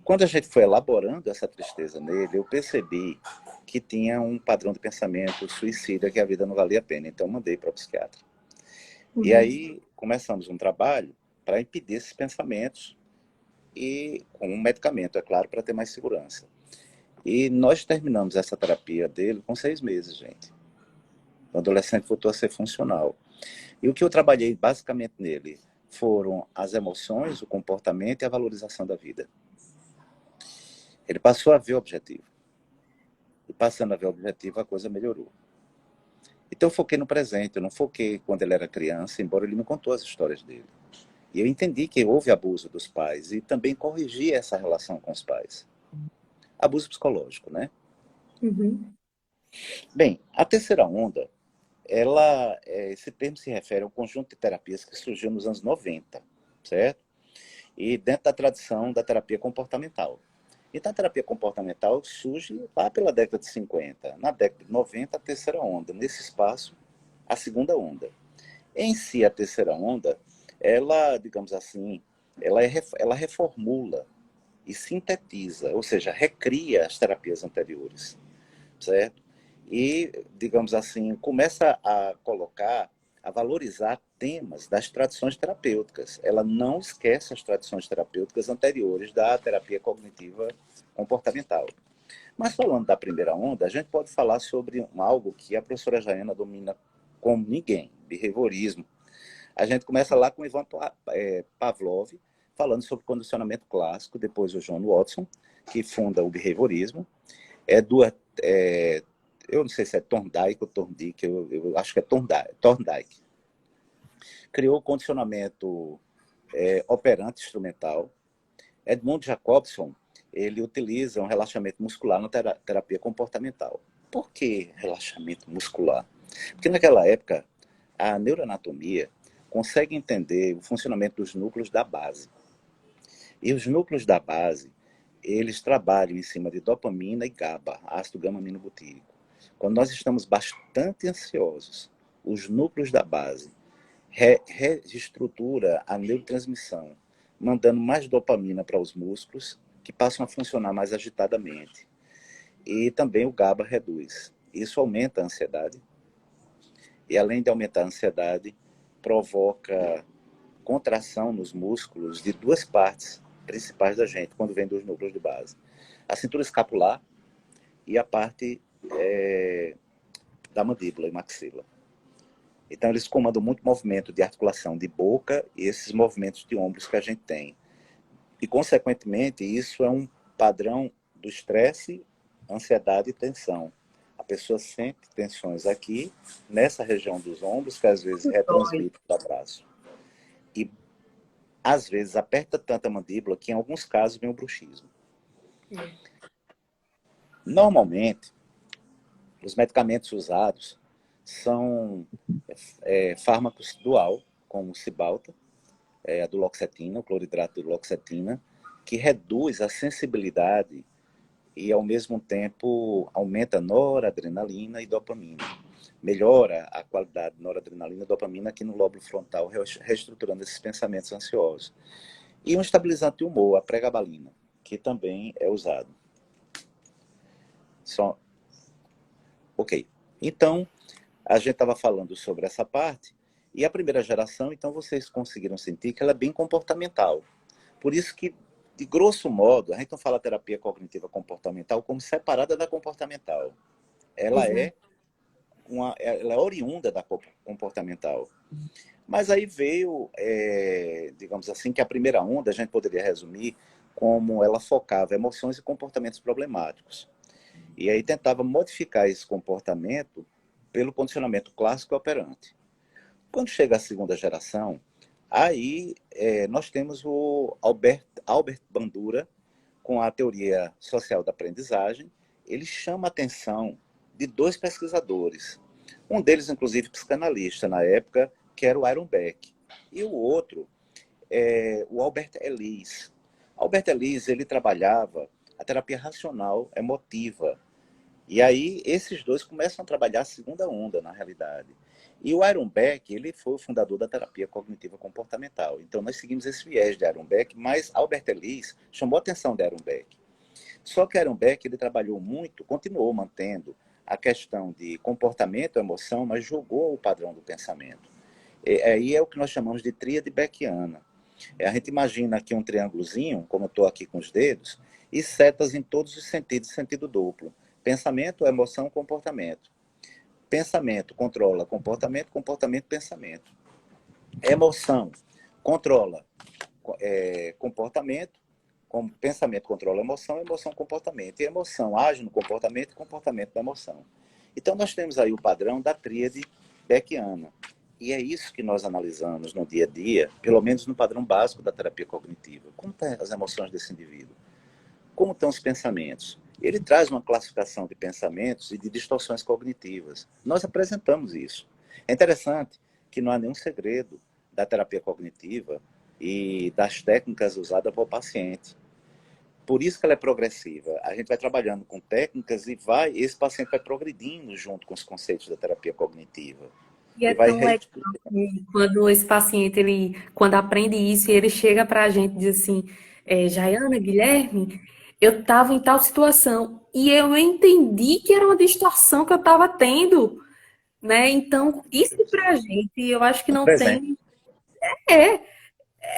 Quando a gente foi elaborando essa tristeza nele, eu percebi que tinha um padrão de pensamento suicida, que a vida não valia a pena. Então, eu mandei para o psiquiatra. E aí, começamos um trabalho para impedir esses pensamentos e com um medicamento, é claro, para ter mais segurança. E nós terminamos essa terapia dele com 6 meses, gente. O adolescente voltou a ser funcional. E o que eu trabalhei basicamente nele foram as emoções, o comportamento e a valorização da vida. Ele passou a ver o objetivo. E passando a ver o objetivo, a coisa melhorou. Então eu foquei no presente, eu não foquei quando ele era criança, embora ele me contou as histórias dele. E eu entendi que houve abuso dos pais e também corrigi essa relação com os pais. Abuso psicológico, né? Uhum. Bem, a terceira onda, esse termo se refere ao conjunto de terapias que surgiu nos anos 90, certo? E dentro da tradição da terapia comportamental. Então, a terapia comportamental surge lá pela década de 50. Na década de 90, a terceira onda. Nesse espaço, a segunda onda. Em si, a terceira onda, ela, digamos assim, ela reformula e sintetiza, ou seja, recria as terapias anteriores, certo? E, digamos assim, começa a colocar, a valorizar temas das tradições terapêuticas. Ela não esquece as tradições terapêuticas anteriores da terapia cognitiva comportamental. Mas falando da primeira onda, a gente pode falar sobre algo que a professora Jaiana domina como ninguém, behaviorismo. A gente começa lá com Ivan Pavlov, falando sobre condicionamento clássico, depois o John Watson, que funda o behaviorismo. É duas, é, eu não sei se é Thorndike ou Thorndike, eu acho que é Thorndike. Criou o condicionamento operante instrumental. Edmund Jacobson, ele utiliza um relaxamento muscular na terapia comportamental. Por que relaxamento muscular? Porque naquela época, a neuroanatomia consegue entender o funcionamento dos núcleos da base. E os núcleos da base, eles trabalham em cima de dopamina e GABA, ácido gama-aminobutírico. Quando nós estamos bastante ansiosos, os núcleos da base reestrutura a neurotransmissão, mandando mais dopamina para os músculos, que passam a funcionar mais agitadamente. E também o GABA reduz. Isso aumenta a ansiedade. E além de aumentar a ansiedade, provoca contração nos músculos de duas partes principais da gente, quando vem dos núcleos de base. A cintura escapular e a parte da mandíbula e maxila. Então, eles comandam muito movimento de articulação de boca e esses movimentos de ombros que a gente tem. E, consequentemente, isso é um padrão do estresse, ansiedade e tensão. A pessoa sente tensões aqui, nessa região dos ombros, que às vezes Dói. retransmite para o braço. E, às vezes, aperta tanto a mandíbula que, em alguns casos, vem o bruxismo. É. Normalmente, os medicamentos usados são fármacos dual, como o Cymbalta, a duloxetina, o cloridrato de duloxetina, que reduz a sensibilidade e, ao mesmo tempo, aumenta noradrenalina e dopamina. Melhora a qualidade de noradrenalina e dopamina aqui no lóbulo frontal, reestruturando esses pensamentos ansiosos. E um estabilizante de humor, a pregabalina, que também é usado. Só... Ok. Então, a gente estava falando sobre essa parte, e a primeira geração, então vocês conseguiram sentir que ela é bem comportamental. Por isso que, de grosso modo, a gente não fala terapia cognitiva comportamental como separada da comportamental. Ela Exato. é, ela é oriunda da comportamental. Mas aí veio, digamos assim, que a primeira onda a gente poderia resumir como ela focava emoções e comportamentos problemáticos. E aí tentava modificar esse comportamento pelo condicionamento clássico operante. Quando chega a segunda geração, aí nós temos o Albert Bandura, com a teoria social da aprendizagem. Ele chama a atenção de dois pesquisadores. Um deles, inclusive, psicanalista na época, que era o Aaron Beck. E o outro é o Albert Ellis. Albert Ellis, ele trabalhava a terapia racional emotiva. E aí esses dois começam a trabalhar a segunda onda, na realidade. E o Aaron Beck, ele foi o fundador da terapia cognitiva comportamental. Então nós seguimos esse viés de Aaron Beck, mas Albert Ellis chamou a atenção de Aaron Beck. Só que Aaron Beck, ele trabalhou muito, continuou mantendo a questão de comportamento, emoção, mas jogou o padrão do pensamento. E aí é o que nós chamamos de tríade beckiana. A gente imagina aqui um triângulozinho, como eu estou aqui com os dedos, e setas em todos os sentidos, sentido duplo. Pensamento, emoção, comportamento. Pensamento controla comportamento, comportamento, pensamento. Emoção controla comportamento, como pensamento controla emoção, emoção comportamento. E emoção age no comportamento, comportamento na emoção. Então, nós temos aí o padrão da tríade beckiana. E é isso que nós analisamos no dia a dia, pelo menos no padrão básico da terapia cognitiva. Como estão as emoções desse indivíduo? Como estão os pensamentos? Ele traz uma classificação de pensamentos e de distorções cognitivas. Nós apresentamos isso. É interessante que não há nenhum segredo da terapia cognitiva e das técnicas usadas para o paciente. Por isso que ela é progressiva. A gente vai trabalhando com técnicas e esse paciente vai progredindo junto com os conceitos da terapia cognitiva. E E é vai tão legal que quando esse paciente, quando aprende isso, e ele chega para a gente e diz assim, Jaiana, Guilherme, eu estava em tal situação e eu entendi que era uma distorção que eu estava tendo, né? Então, isso para a gente, eu acho que não presente. tem. É,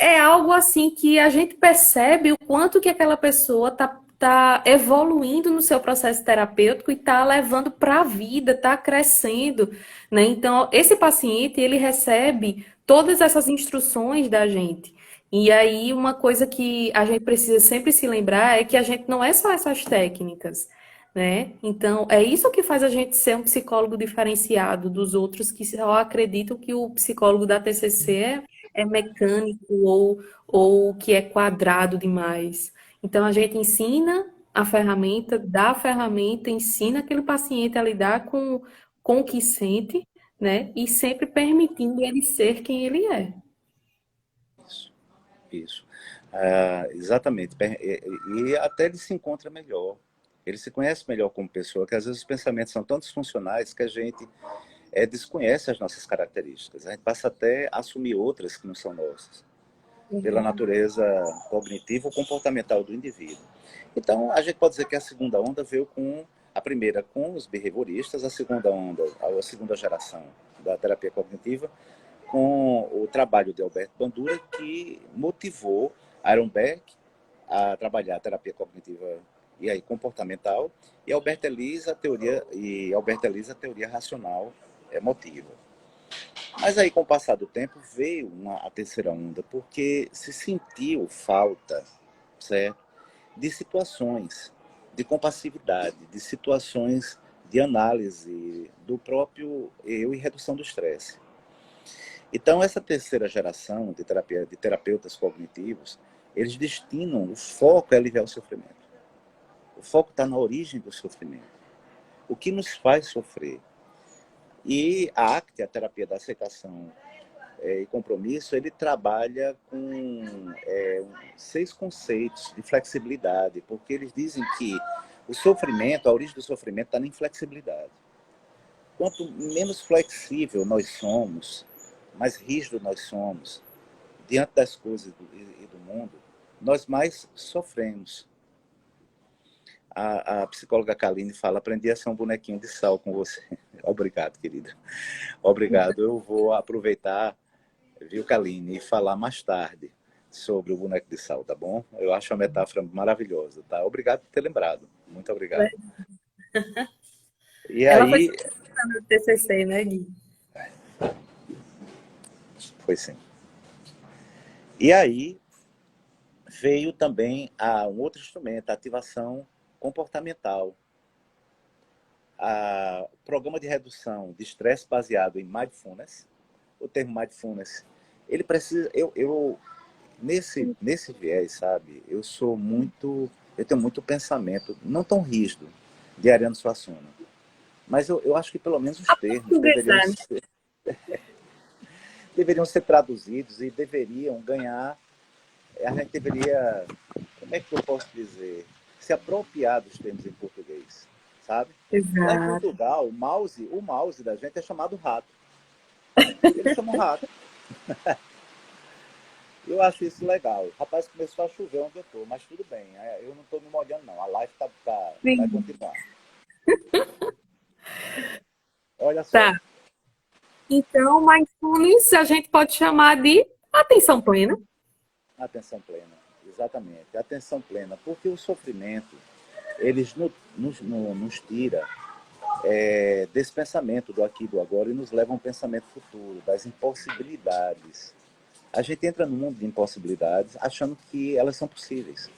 é algo assim que a gente percebe o quanto que aquela pessoa tá evoluindo no seu processo terapêutico e está levando para a vida, está crescendo, né? Então, esse paciente, ele recebe todas essas instruções da gente. E aí, uma coisa que a gente precisa sempre se lembrar é que a gente não é só essas técnicas, né? Então, é isso que faz a gente ser um psicólogo diferenciado dos outros que só acreditam que o psicólogo da TCC é mecânico ou que é quadrado demais. Então, a gente ensina a ferramenta, dá a ferramenta, ensina aquele paciente a lidar com o que sente, né? E sempre permitindo ele ser quem ele é. Isso, isso. Exatamente. E até ele se encontra melhor. Ele se conhece melhor como pessoa, que às vezes os pensamentos são tão disfuncionais que a gente desconhece as nossas características. A gente passa até a assumir outras que não são nossas, pela natureza cognitiva ou comportamental do indivíduo. Então, a gente pode dizer que a segunda onda veio com a primeira com os behavioristas, a segunda onda, a segunda geração da terapia cognitiva, com o trabalho de Alberto Bandura, que motivou Aaron Beck a trabalhar a terapia cognitiva e aí comportamental, e Albert Ellis a teoria racional emotiva. Mas aí, com o passar do tempo, veio a terceira onda, porque se sentiu falta, certo, de situações de compassividade, de situações de análise do próprio eu e redução do estresse. Então, essa terceira geração de terapeutas cognitivos, eles destinam, o foco é aliviar o sofrimento. O foco está na origem do sofrimento. O que nos faz sofrer. E a ACT, a terapia da aceitação e compromisso, ele trabalha com 6 conceitos de flexibilidade, porque eles dizem que o sofrimento, a origem do sofrimento está na inflexibilidade. Quanto menos flexível nós somos, mais rígido nós somos diante das coisas e do mundo, nós mais sofremos. A psicóloga Kaline fala, aprendi a ser um bonequinho de sal com você. Obrigado, querida. Obrigado. Eu vou aproveitar, viu, Kaline, e falar mais tarde sobre o boneco de sal, tá bom? Eu acho a metáfora maravilhosa, tá? Obrigado por ter lembrado. Muito obrigado. E Ela foi aí, no TCC, né, Gui? foi sim. E aí veio também um outro instrumento, a ativação comportamental. Programa de redução de estresse baseado em mindfulness. O termo mindfulness, ele precisa... Nesse viés, sabe, eu tenho muito pensamento, não tão rígido, de Ariano Suassuna. Mas eu acho que pelo menos os termos Portuguesar, né? deveriam ser traduzidos e deveriam ganhar. A gente deveria, como é que eu posso dizer, se apropriar dos termos em português, sabe? Lá em Exato. Portugal, o mouse da gente é chamado rato. Eles chamam rato. Eu acho isso legal. Rapaz, começou a chover onde eu tô, mas tudo bem. Eu não tô me molhando, não. A live vai Sim. continuar. Olha só, Tá. Então, mindfulness a gente pode chamar de atenção plena. atenção plena. Exatamente, atenção plena. Porque o sofrimento, eles nos tira desse pensamento do aqui e do agora e nos leva a um pensamento futuro, das impossibilidades. A gente entra no mundo de impossibilidades achando que elas são possíveis.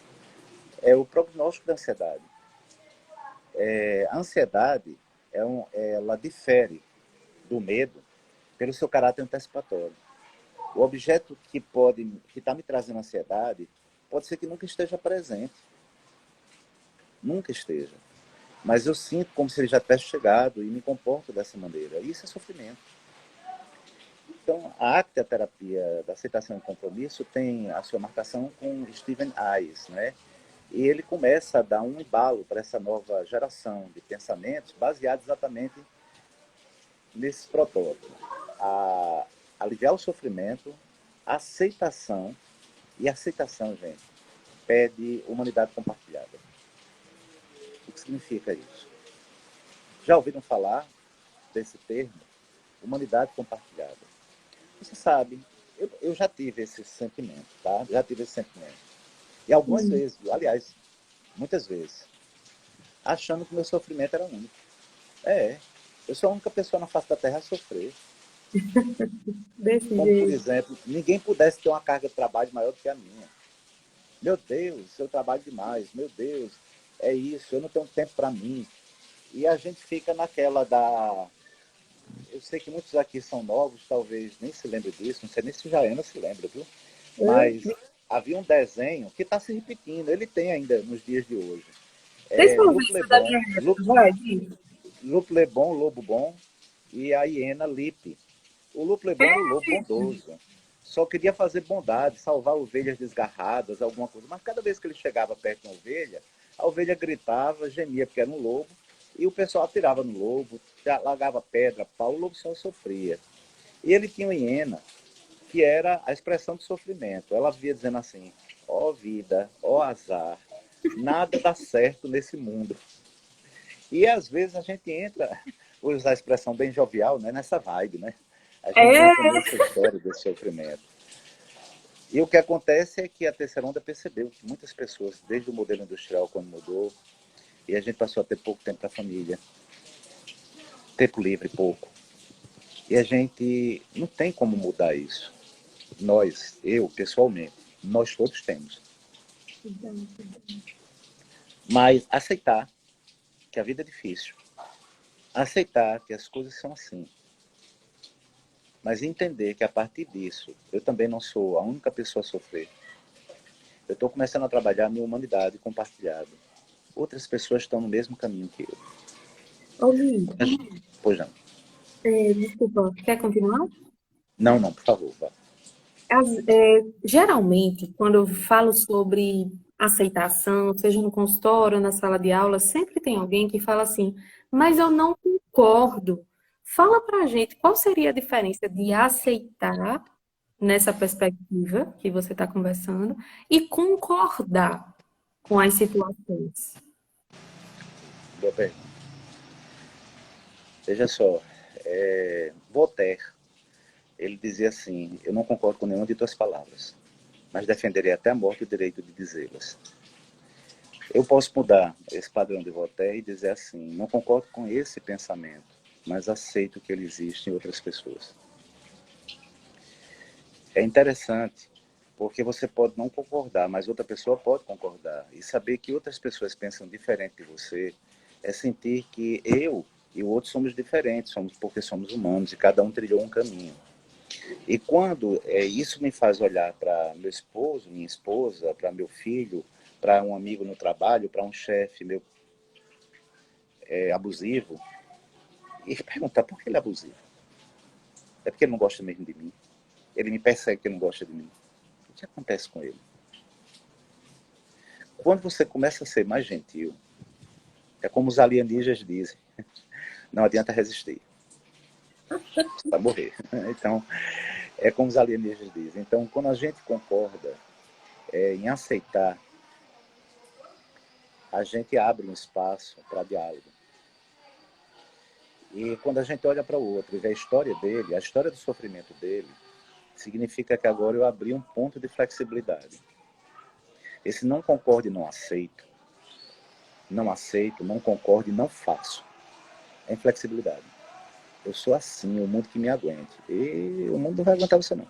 É o prognóstico da ansiedade. A ansiedade, ela difere do medo pelo seu caráter antecipatório. O objeto que está me trazendo ansiedade, pode ser que nunca esteja presente. Nunca esteja. Mas eu sinto como se ele já tivesse chegado e me comporto dessa maneira. Isso é sofrimento. Então, a acteterapia da aceitação e compromisso tem a sua marcação com Stephen Hayes, né? E ele começa a dar um embalo para essa nova geração de pensamentos baseados exatamente nesse protótipo. Aliviar o sofrimento, aceitação, e aceitação, gente, pede humanidade compartilhada. O que significa isso? Já ouviram falar desse termo? Humanidade compartilhada. Você sabe, eu já tive esse sentimento, tá? Já tive esse sentimento. E algumas vezes, aliás, muitas vezes, achando que meu sofrimento era único. Eu sou a única pessoa na face da Terra a sofrer. Desse Como, por jeito. exemplo, ninguém pudesse ter uma carga de trabalho maior do que a minha. Meu Deus, eu trabalho demais. Meu Deus, é isso, eu não tenho tempo para mim. E a gente fica naquela da... Eu sei que muitos aqui são novos, talvez nem se lembre disso, não sei nem se Jaiana se lembra, viu? Mas havia um desenho que está se repetindo, ele tem ainda nos dias de hoje. É Lupo Desconversa da Lebon, minha época, vai, diz. Lupo Lebon, Lobo Bom, e a hiena Lipe. O Lupo Lebon era o lobo bondoso. Só queria fazer bondade, salvar ovelhas desgarradas, alguma coisa. Mas cada vez que ele chegava perto de uma ovelha, a ovelha gritava, gemia, porque era um lobo, e o pessoal atirava no lobo, largava pedra, pau, o lobo só sofria. E ele tinha uma hiena, que era a expressão do sofrimento. Ela via dizendo assim, ó vida, ó azar, nada dá certo nesse mundo. E às vezes a gente entra, vou usar a expressão bem jovial, né, nessa vibe, né? A gente É, entra nessa história desse sofrimento. E o que acontece é que a terceira onda percebeu que muitas pessoas, desde o modelo industrial, quando mudou, e a gente passou a ter pouco tempo para a família, tempo livre pouco. E a gente não tem como mudar isso. Nós, eu pessoalmente, nós todos temos. Mas aceitar que a vida é difícil, aceitar que as coisas são assim, mas entender que a partir disso, eu também não sou a única pessoa a sofrer. Eu estou começando a trabalhar a minha humanidade compartilhada. Outras pessoas estão no mesmo caminho que eu. ô Gui, Pois não. desculpa, quer continuar? Não, não, por favor, vá. Geralmente, quando eu falo sobre aceitação, seja no consultório ou na sala de aula, sempre tem alguém que fala assim, mas eu não concordo. Fala pra gente qual seria a diferença de aceitar nessa perspectiva que você está conversando e concordar com as situações. Boa pergunta. Veja só, Voltaire, ele dizia assim, eu não concordo com nenhuma de tuas palavras, mas defenderei até a morte o direito de dizê-las. Eu posso mudar esse padrão de Voltaire e dizer assim, não concordo com esse pensamento, mas aceito que ele existe em outras pessoas. É interessante, porque você pode não concordar, mas outra pessoa pode concordar. E saber que outras pessoas pensam diferente de você é sentir que eu e o outro somos diferentes, porque somos humanos e cada um trilhou um caminho. E quando isso me faz olhar para meu esposo, minha esposa, para meu filho, para um amigo no trabalho, para um chefe meu abusivo, e perguntar por que ele é abusivo. É porque ele não gosta mesmo de mim. Ele me persegue porque não gosta de mim. O que acontece com ele? Quando você começa a ser mais gentil, é como os alienígenas dizem, não adianta resistir, você vai morrer. Então, é como os alienígenas dizem. Então, quando a gente concorda em aceitar, a gente abre um espaço para diálogo. E quando a gente olha para o outro e vê a história dele, a história do sofrimento dele, significa que agora eu abri um ponto de flexibilidade. Esse não concordo e não aceito, não concordo e não faço. É inflexibilidade. Eu sou assim, o mundo que me aguente. E o mundo não vai aguentar você não.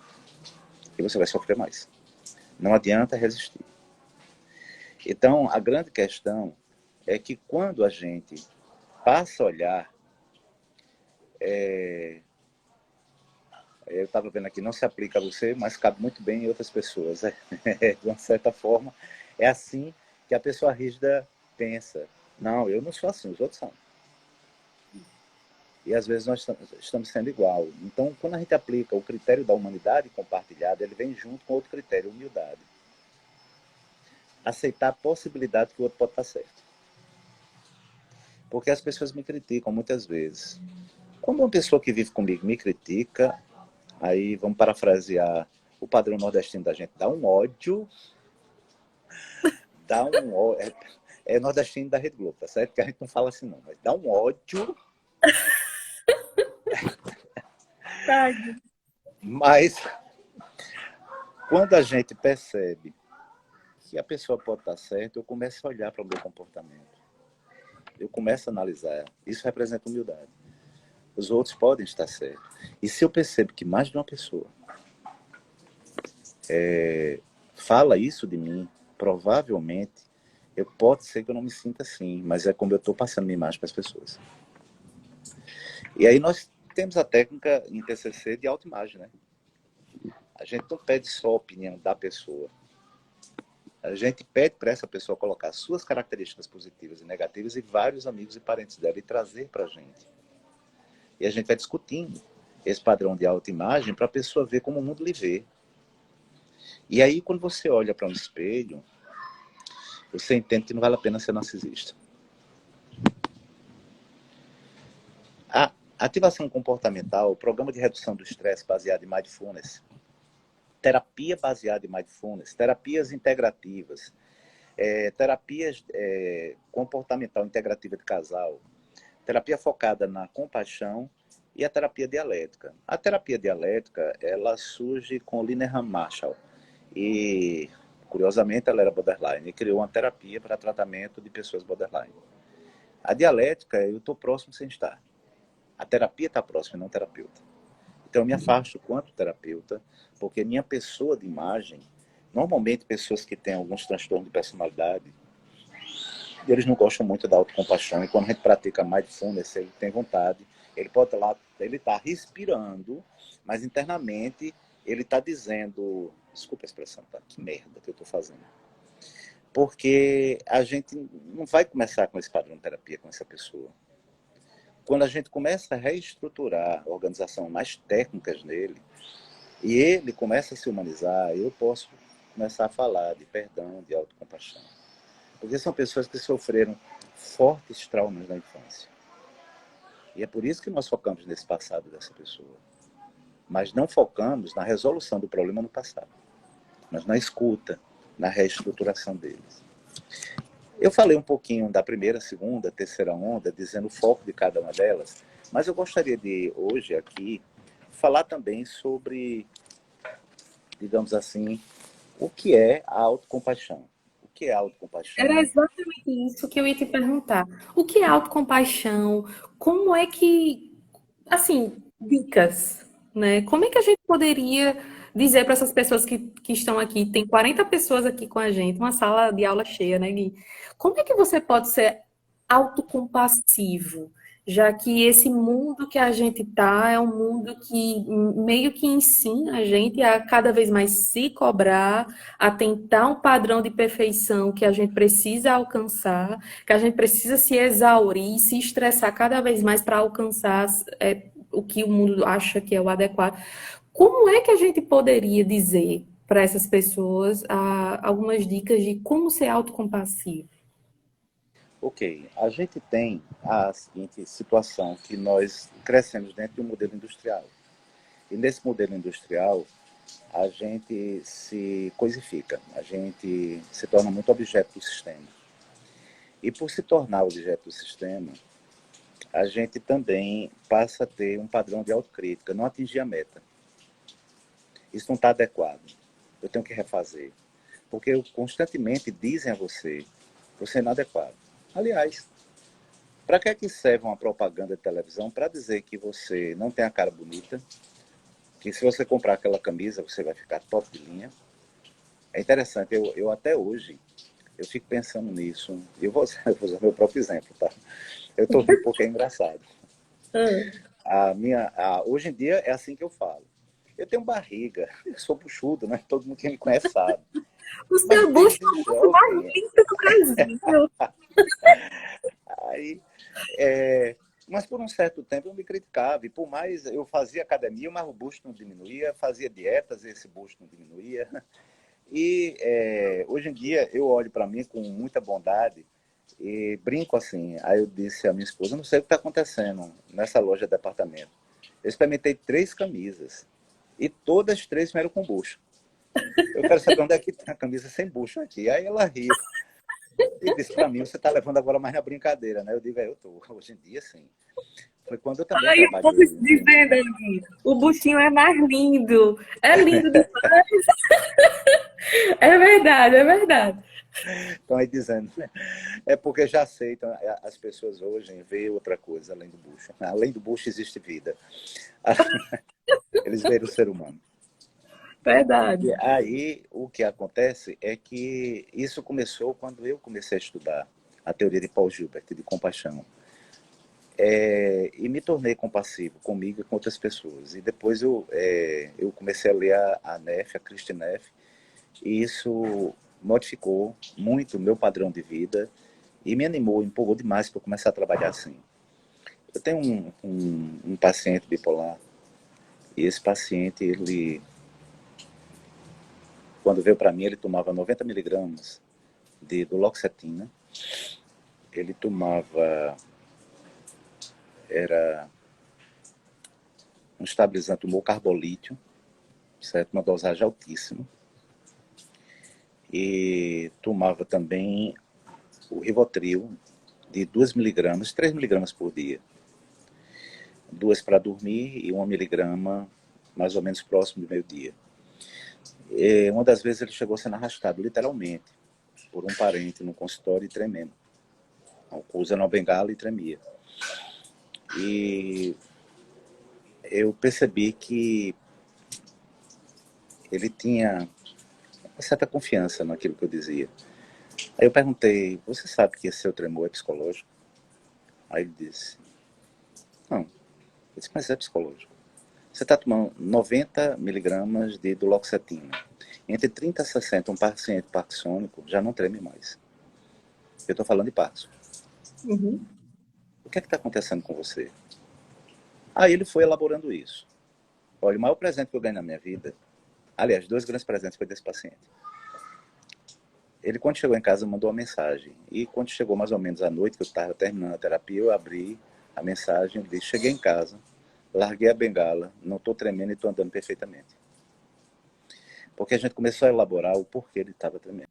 E você vai sofrer mais. Não adianta resistir. Então, a grande questão é que quando a gente passa a olhar eu estava vendo aqui, não se aplica a você, mas cabe muito bem em outras pessoas. De uma certa forma, é assim que a pessoa rígida pensa. Não, eu não sou assim, os outros são. E às vezes nós estamos sendo igual. Então, quando a gente aplica o critério da humanidade compartilhada, ele vem junto com outro critério, humildade. Aceitar a possibilidade que o outro pode estar certo. Porque as pessoas me criticam muitas vezes. Quando uma pessoa que vive comigo me critica, aí vamos parafrasear o padrão nordestino da gente, dá um ódio, dá um ódio. É nordestino da Rede Globo, tá certo? Que a gente não fala assim não, mas dá um ódio. Mas quando a gente percebe que a pessoa pode estar certa, eu começo a olhar para o meu comportamento. Eu começo a analisar. Isso representa humildade. Os outros podem estar certos. E se eu percebo que mais de uma pessoa fala isso de mim, provavelmente, pode ser que eu não me sinta assim, mas é como eu estou passando minha imagem para as pessoas. E aí nós temos a técnica em TCC de autoimagem, né? A gente não pede só a opinião da pessoa. A gente pede para essa pessoa colocar suas características positivas e negativas e vários amigos e parentes dela e trazer para a gente. E a gente vai discutindo esse padrão de autoimagem para a pessoa ver como o mundo lhe vê. E aí, quando você olha para um espelho, você entende que não vale a pena ser narcisista. A ativação comportamental, o programa de redução do estresse baseado em mindfulness, terapia baseada em mindfulness, terapias integrativas, terapias comportamental integrativa de casal, terapia focada na compaixão e a terapia dialética. A terapia dialética, ela surge com Linehan Marshall e, curiosamente, ela era borderline e criou uma terapia para tratamento de pessoas borderline. A dialética, eu estou próximo sem estar. A terapia está próxima e não terapeuta. Então, eu me afasto quanto terapeuta, porque minha pessoa de imagem, normalmente pessoas que têm alguns transtornos de personalidade, eles não gostam muito da autocompaixão, e quando a gente pratica mindfulness, ele tem vontade, ele pode lá, ele está respirando, mas internamente ele está dizendo, desculpa a expressão, tá? Que merda que eu estou fazendo. Porque a gente não vai começar com esse padrão de terapia com essa pessoa. Quando a gente começa a reestruturar a organização mais técnicas nele, e ele começa a se humanizar, eu posso começar a falar de perdão, de autocompaixão. Porque são pessoas que sofreram fortes traumas na infância. E é por isso que nós focamos nesse passado dessa pessoa. Mas não focamos na resolução do problema no passado, mas na escuta, na reestruturação deles. Eu falei um pouquinho da primeira, segunda, terceira onda, dizendo o foco de cada uma delas, mas eu gostaria de, hoje, aqui, falar também sobre, digamos assim, o que é a autocompaixão. O que é a Era autocompaixão? exatamente isso que eu ia te perguntar. O que é autocompaixão? Como é que, assim, dicas, né? Como é que a gente poderia dizer para essas pessoas que estão aqui, tem 40 pessoas aqui com a gente, uma sala de aula cheia, né, Gui? Como é que você pode ser autocompassivo? Já que esse mundo que a gente tá é um mundo que meio que ensina a gente a cada vez mais se cobrar, a tentar um padrão de perfeição que a gente precisa alcançar, que a gente precisa se exaurir, se estressar cada vez mais para alcançar o que o mundo acha que é o adequado. Como é que a gente poderia dizer para essas pessoas algumas dicas de como ser autocompassivo? Ok, a gente tem a seguinte situação, que nós crescemos dentro de um modelo industrial. E nesse modelo industrial, a gente se coisifica, a gente se torna muito objeto do sistema. E por se tornar objeto do sistema, a gente também passa a ter um padrão de autocrítica, não atingir a meta. Isso não está adequado, eu tenho que refazer. Porque constantemente dizem a você, você é inadequado. Aliás, para que é que serve uma propaganda de televisão? Para dizer que você não tem a cara bonita, que se você comprar aquela camisa você vai ficar top de linha. É interessante, eu até hoje, eu fico pensando nisso, e eu vou usar meu próprio exemplo, tá? Eu estou rindo porque é engraçado. Hoje em dia é assim que eu falo. Eu tenho barriga, eu sou buchudo, né? Todo mundo que me conhece sabe. O Mas seu busto é desde o busto mais jovem, lindo do Brasil. aí, mas por um certo tempo eu me criticava, e por mais eu fazia academia, mas o busto não diminuía, fazia dietas, esse busto não diminuía. E hoje em dia eu olho para mim com muita bondade e brinco assim. Aí eu disse à minha esposa, não sei o que está acontecendo nessa loja de departamento. Eu experimentei 3 camisas e todas 3 vieram com bucho. Eu quero saber onde é que tem a camisa sem bucho aqui. Aí ela riu e disse para mim, você está levando agora mais na brincadeira, né? Eu digo, eu tô. Hoje em dia, sim. Foi quando eu também Ai, o povo trabalhei dizendo ali, o buchinho é mais lindo. É lindo demais. É verdade, é verdade. estão aí dizendo. É porque já aceitam, as pessoas hoje veem outra coisa além do bucho. Além do bucho existe vida. Eles veem o ser humano. Verdade. E aí o que acontece é que isso começou quando eu comecei a estudar a teoria de Paul Gilbert, de compaixão. E me tornei compassivo comigo e com outras pessoas. E depois eu comecei a ler a Neff, a Christine Neff, e isso modificou muito o meu padrão de vida e me animou, empolgou demais para eu começar a trabalhar assim. Eu tenho um paciente bipolar, e esse paciente, ele, quando veio para mim, ele tomava 90 miligramas de duloxetina, ele tomava, era um estabilizante, humor carbolítio, certo? Uma dosagem altíssima, e tomava também o Rivotril de 2 miligramas, 3 miligramas por dia. 2 para dormir e 1 miligrama mais ou menos próximo do meio-dia. Uma das vezes ele chegou sendo arrastado, literalmente, por um parente no consultório e tremendo. Usando uma bengala e tremia. E eu percebi que ele tinha uma certa confiança naquilo que eu dizia. Aí eu perguntei, você sabe que esse seu tremor é psicológico? Aí ele disse, não. Eu disse, mas é psicológico. Você está tomando 90 miligramas de duloxetina. Entre 30 e 60, um paciente parkinsônico já não treme mais. Eu estou falando de Parkinson. Uhum. O que é que está acontecendo com você? Aí ele foi elaborando isso. Olha, o maior presente que eu ganhei na minha vida, aliás, 2 grandes presentes foi desse paciente. Ele, quando chegou em casa, mandou uma mensagem. E quando chegou mais ou menos à noite, que eu estava terminando a terapia, eu abri a mensagem e disse, cheguei em casa, larguei a bengala, não estou tremendo e estou andando perfeitamente. Porque a gente começou a elaborar o porquê ele estava tremendo.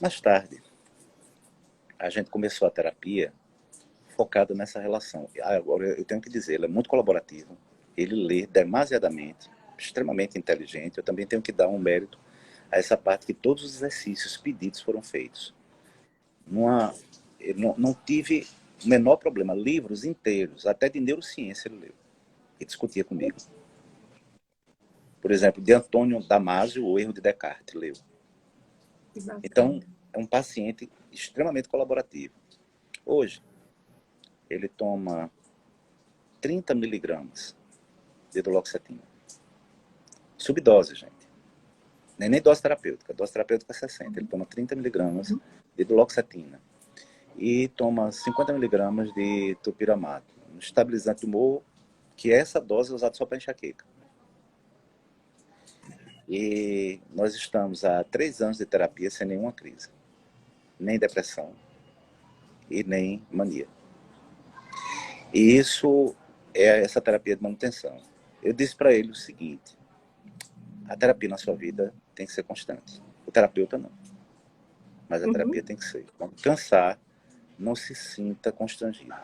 Mais tarde, a gente começou a terapia focada nessa relação. Agora, eu tenho que dizer, ele é muito colaborativo, ele lê demasiadamente, extremamente inteligente. Eu também tenho que dar um mérito a essa parte que todos os exercícios pedidos foram feitos. Eu não tive o menor problema. Livros inteiros, até de neurociência ele leu e discutia comigo. Por exemplo, de Antônio Damasio, O Erro de Descartes, leu. Que Então, bacana. é um paciente extremamente colaborativo. Hoje, ele toma 30 miligramas de duloxetina. Subdose, gente. Nem dose terapêutica. Dose terapêutica é 60. Ele toma 30 miligramas de duloxetina. E toma 50 miligramas de topiramato. Um estabilizante do humor, que essa dose é usada só para enxaqueca. E nós estamos há 3 anos de terapia sem nenhuma crise. Nem depressão e nem mania. E isso é essa terapia de manutenção. Eu disse para ele o seguinte, a terapia na sua vida tem que ser constante. O terapeuta não. Mas a terapia Uhum. tem que ser. Quando cansar, não se sinta constrangido.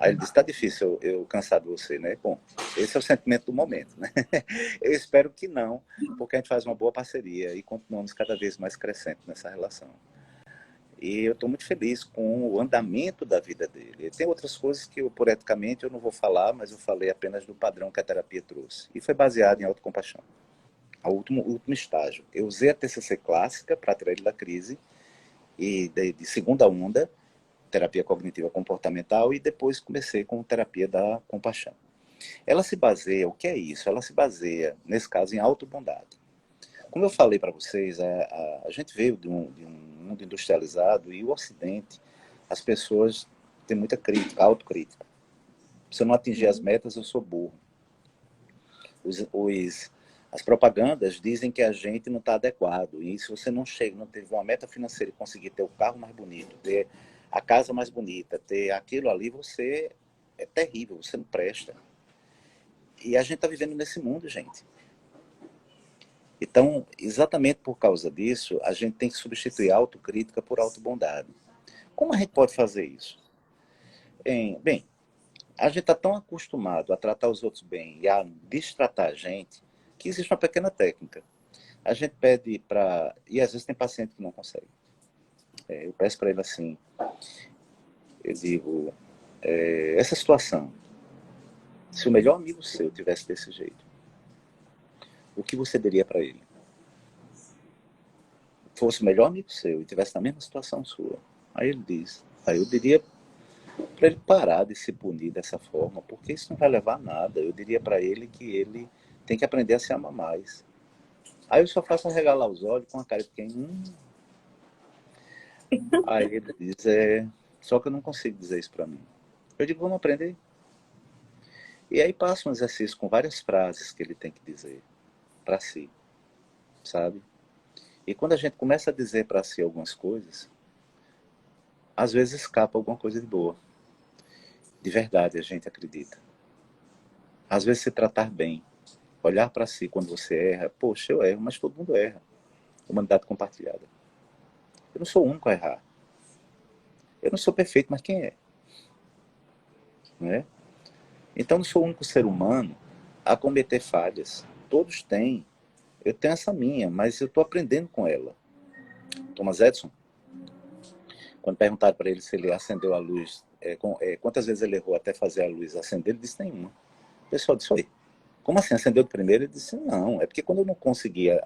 Aí ele disse, tá difícil eu cansar de você, né? Bom, esse é o sentimento do momento, né? Eu espero que não, porque a gente faz uma boa parceria e continuamos cada vez mais crescendo nessa relação. E eu estou muito feliz com o andamento da vida dele. E tem outras coisas que, por eticamente, eu não vou falar, mas eu falei apenas do padrão que a terapia trouxe. E foi baseado em autocompaixão. O último estágio. Eu usei a TCC clássica para tirar ele da crise e de segunda onda, terapia cognitiva comportamental, e depois comecei com terapia da compaixão. Ela se baseia, o que é isso? Ela se baseia, nesse caso, em autobondade. Como eu falei para vocês, a gente veio de um mundo industrializado, e o Ocidente, as pessoas têm muita crítica, autocrítica. Se eu não atingir as metas, eu sou burro. As propagandas dizem que a gente não está adequado. E se você não chega, não teve uma meta financeira e conseguir ter o carro mais bonito, ter a casa mais bonita, ter aquilo ali, você é terrível, você não presta. E a gente está vivendo nesse mundo, gente. Então, exatamente por causa disso, a gente tem que substituir a autocrítica por autobondade. Como a gente pode fazer isso? Bem, a gente está tão acostumado a tratar os outros bem e a destratar a gente, que existe uma pequena técnica. A gente pede para... E às vezes tem paciente que não consegue. Eu peço para ele assim, eu digo, essa situação, se o melhor amigo seu tivesse desse jeito, o que você diria para ele? Fosse o melhor amigo seu e tivesse na mesma situação sua. Aí ele diz, aí eu diria para ele parar de se punir dessa forma, porque isso não vai levar a nada. Eu diria para ele que ele tem que aprender a se amar mais. Aí eu só faço regalar os olhos com a cara de quem... Aí ele diz, só que eu não consigo dizer isso para mim. Eu digo, vamos aprender. E aí passa um exercício com várias frases que ele tem que dizer para si, sabe? E quando a gente começa a dizer para si algumas coisas, às vezes escapa alguma coisa de boa. De verdade, a gente acredita. Às vezes se tratar bem, olhar para si quando você erra, poxa, eu erro, mas todo mundo erra. Humanidade compartilhada. Eu não sou o único a errar. Eu não sou perfeito, mas quem é? Não é? Então, eu não sou o único ser humano a cometer falhas. Todos têm. Eu tenho essa minha, mas eu estou aprendendo com ela. Thomas Edison, quando perguntaram para ele se ele acendeu a luz, quantas vezes ele errou até fazer a luz acender, ele disse nenhuma. O pessoal disse, oi, como assim, acendeu de primeiro? Ele disse, não, é porque quando eu não conseguia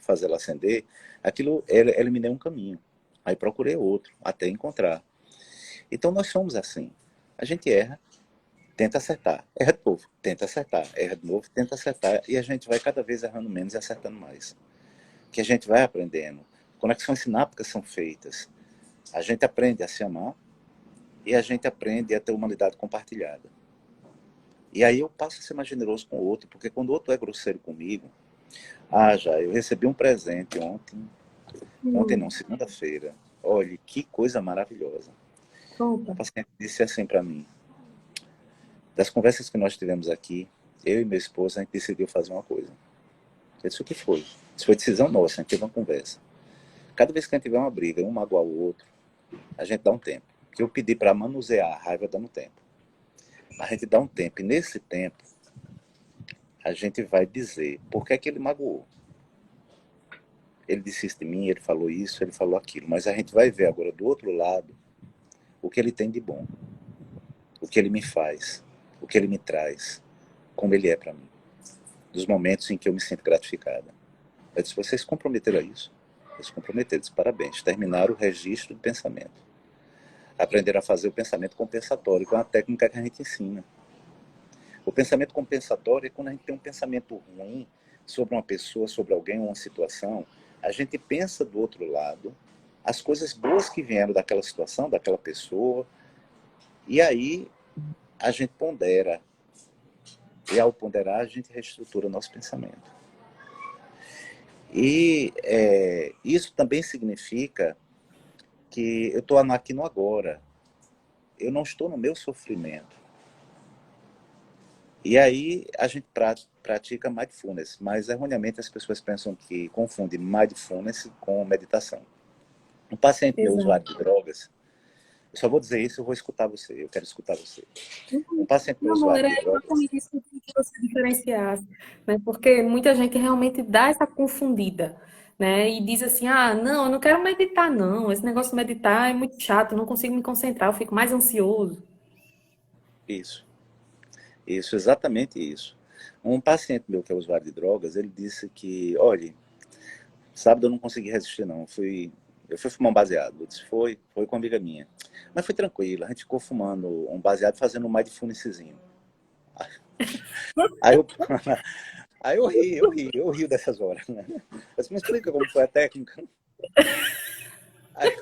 fazer ela acender, aquilo, eliminei um caminho. Aí procurei outro, até encontrar. Então nós somos assim. A gente erra, tenta acertar, erra de novo, tenta acertar, erra de novo, tenta acertar, e a gente vai cada vez errando menos e acertando mais. Que a gente vai aprendendo. Conexões sinápticas são feitas. A gente aprende a se amar e a gente aprende a ter humanidade compartilhada. E aí eu passo a ser mais generoso com o outro, porque quando o outro é grosseiro comigo, já, eu recebi um presente ontem não, segunda-feira. Olha, que coisa maravilhosa. A Conta. paciente disse assim para mim, das conversas que nós tivemos aqui, eu e meu esposo, a gente decidiu fazer uma coisa. Eu disse, o que foi? Isso foi decisão nossa, a gente teve uma conversa. Cada vez que a gente tiver uma briga, um magoar o outro, a gente dá um tempo. Que eu pedi para manusear a raiva dando tempo. A gente dá um tempo, e nesse tempo, a gente vai dizer por que é que ele magoou. Ele disse isso de mim, ele falou isso, ele falou aquilo. Mas a gente vai ver agora do outro lado o que ele tem de bom, o que ele me faz, o que ele me traz, como ele é para mim, dos momentos em que eu me sinto gratificada. Eu disse, vocês se comprometeram a isso? Eles se comprometeram, disse, parabéns, terminaram o registro do pensamento. Aprenderam a fazer o pensamento compensatório, que é uma técnica que a gente ensina. O pensamento compensatório é quando a gente tem um pensamento ruim sobre uma pessoa, sobre alguém, uma situação, a gente pensa do outro lado as coisas boas que vieram daquela situação, daquela pessoa, e aí a gente pondera. E ao ponderar, a gente reestrutura o nosso pensamento. E isso também significa que eu estou aqui no agora. Eu não estou no meu sofrimento. E aí a gente pratica mindfulness, mas erroneamente as pessoas pensam que confundem mindfulness com meditação. Um paciente meu usuário Exato. de drogas, eu só vou dizer isso, eu vou escutar você, eu quero escutar você. Um paciente meu Meu amor, usuário era de drogas, exatamente isso que você diferenciasse, né? Porque muita gente realmente dá essa confundida, né? E diz assim, ah, não, eu não quero meditar, não. Esse negócio de meditar é muito chato, eu não consigo me concentrar, eu fico mais ansioso. isso, exatamente isso. Um paciente meu que é usuário de drogas, ele disse que, olha, sábado eu não consegui resistir não, fui Eu fui fumar um baseado. Eu disse, foi com uma amiga minha. Mas foi tranquilo, a gente ficou fumando um baseado, fazendo um mindfulnesszinho. Aí eu, aí eu ri dessas horas. Né? Mas me explica como foi a técnica. Aí,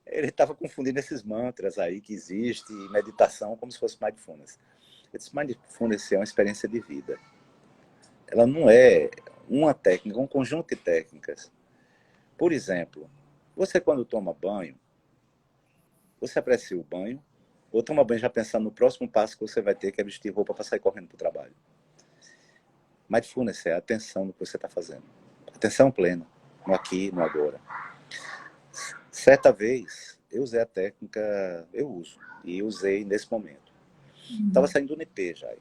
ele estava confundindo esses mantras aí que existe, meditação, como se fosse mindfulness. Eu disse, mindfulness é uma experiência de vida. Ela não é uma técnica, é um conjunto de técnicas. Por exemplo, você quando toma banho, você aprecia o banho, ou toma banho já pensando no próximo passo que você vai ter, que é vestir roupa para sair correndo para o trabalho. Mindfulness é a atenção no que você está fazendo. Atenção plena, no aqui, no agora. Certa vez, eu usei a técnica, eu uso, e usei nesse momento. Estava saindo do NP já,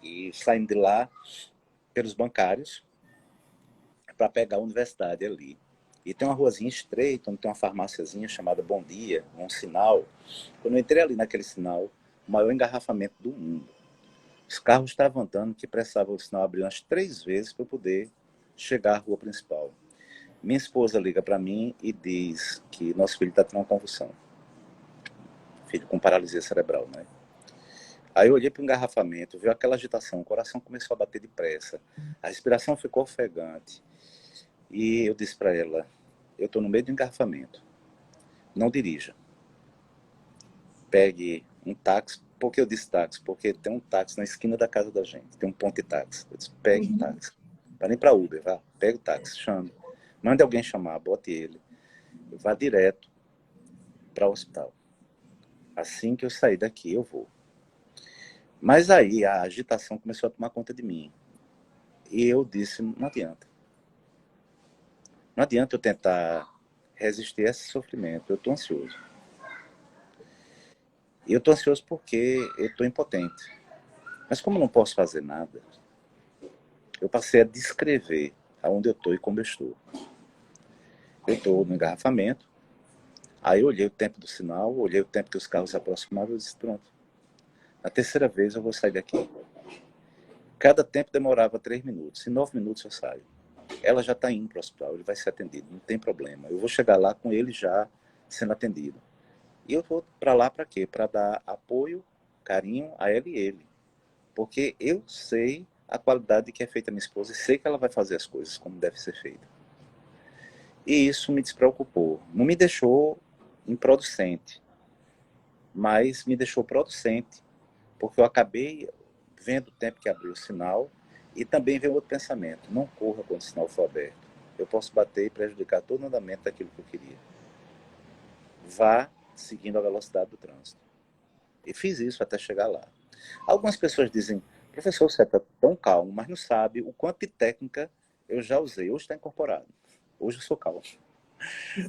e saindo de lá pelos bancários para pegar a universidade ali. E tem uma ruazinha estreita, onde tem uma farmáciazinha chamada Bom Dia, um sinal. Quando eu entrei ali naquele sinal, o maior engarrafamento do mundo. Os carros estavam andando que precisavam o sinal abrir umas 3 vezes para eu poder chegar à rua principal. Minha esposa liga para mim e diz que nosso filho está tendo uma convulsão. Filho com paralisia cerebral, né? Aí eu olhei para o engarrafamento, vi aquela agitação, o coração começou a bater depressa, a respiração ficou ofegante. E eu disse para ela, eu estou no meio do engarrafamento, não dirija. Pegue um táxi. Por que eu disse táxi? Porque tem um táxi na esquina da casa da gente, tem um ponto de táxi. Eu disse, pegue um táxi. Para nem para Uber, vá, pegue o táxi, chame. Mande alguém chamar, bote ele. Vá direto para o hospital. Assim que eu sair daqui, eu vou. Mas aí a agitação começou a tomar conta de mim. E eu disse, não adianta. Não adianta eu tentar resistir a esse sofrimento. Eu estou ansioso. E eu estou ansioso porque eu estou impotente. Mas como eu não posso fazer nada, eu passei a descrever aonde eu estou e como eu estou. Eu estou no engarrafamento, aí eu olhei o tempo do sinal, olhei o tempo que os carros se aproximavam e disse, pronto. Na terceira vez eu vou sair daqui. Cada tempo demorava 3 minutos, em 9 minutos eu saio. Ela já está indo para o hospital, ele vai ser atendido, não tem problema. Eu vou chegar lá com ele já sendo atendido. E eu vou para lá para quê? Para dar apoio, carinho a ela e ele. Porque eu sei a qualidade que é feita a minha esposa e sei que ela vai fazer as coisas como deve ser feita. E isso me despreocupou. Não me deixou improducente, mas me deixou producente, porque eu acabei vendo o tempo que abriu o sinal e também veio outro pensamento. Não corra quando o sinal for aberto. Eu posso bater e prejudicar todo o andamento daquilo que eu queria. Vá seguindo a velocidade do trânsito. E fiz isso até chegar lá. Algumas pessoas dizem, professor, você está tão calmo, mas não sabe o quanto de técnica eu já usei. Hoje está incorporado. Hoje eu sou calmo.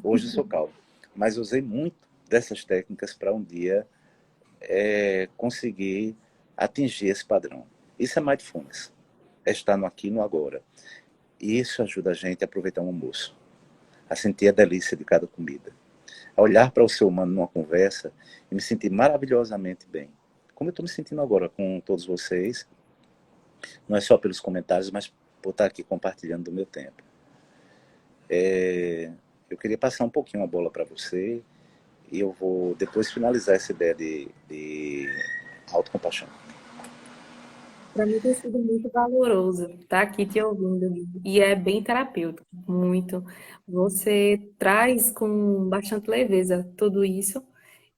Hoje eu sou calmo. Mas usei muito dessas técnicas para um dia conseguir atingir esse padrão. Isso é mindfulness. É estar no aqui e no agora. E isso ajuda a gente a aproveitar um almoço. A sentir a delícia de cada comida. A olhar para o ser humano numa conversa e me sentir maravilhosamente bem. Como eu estou me sentindo agora com todos vocês, não é só pelos comentários, mas por estar aqui compartilhando do meu tempo. Eu queria passar um pouquinho a bola para você e eu vou depois finalizar essa ideia de autocompaixão. Para mim tem sido muito valoroso estar aqui te ouvindo, Gui. E é bem terapêutico, muito. Você traz com bastante leveza tudo isso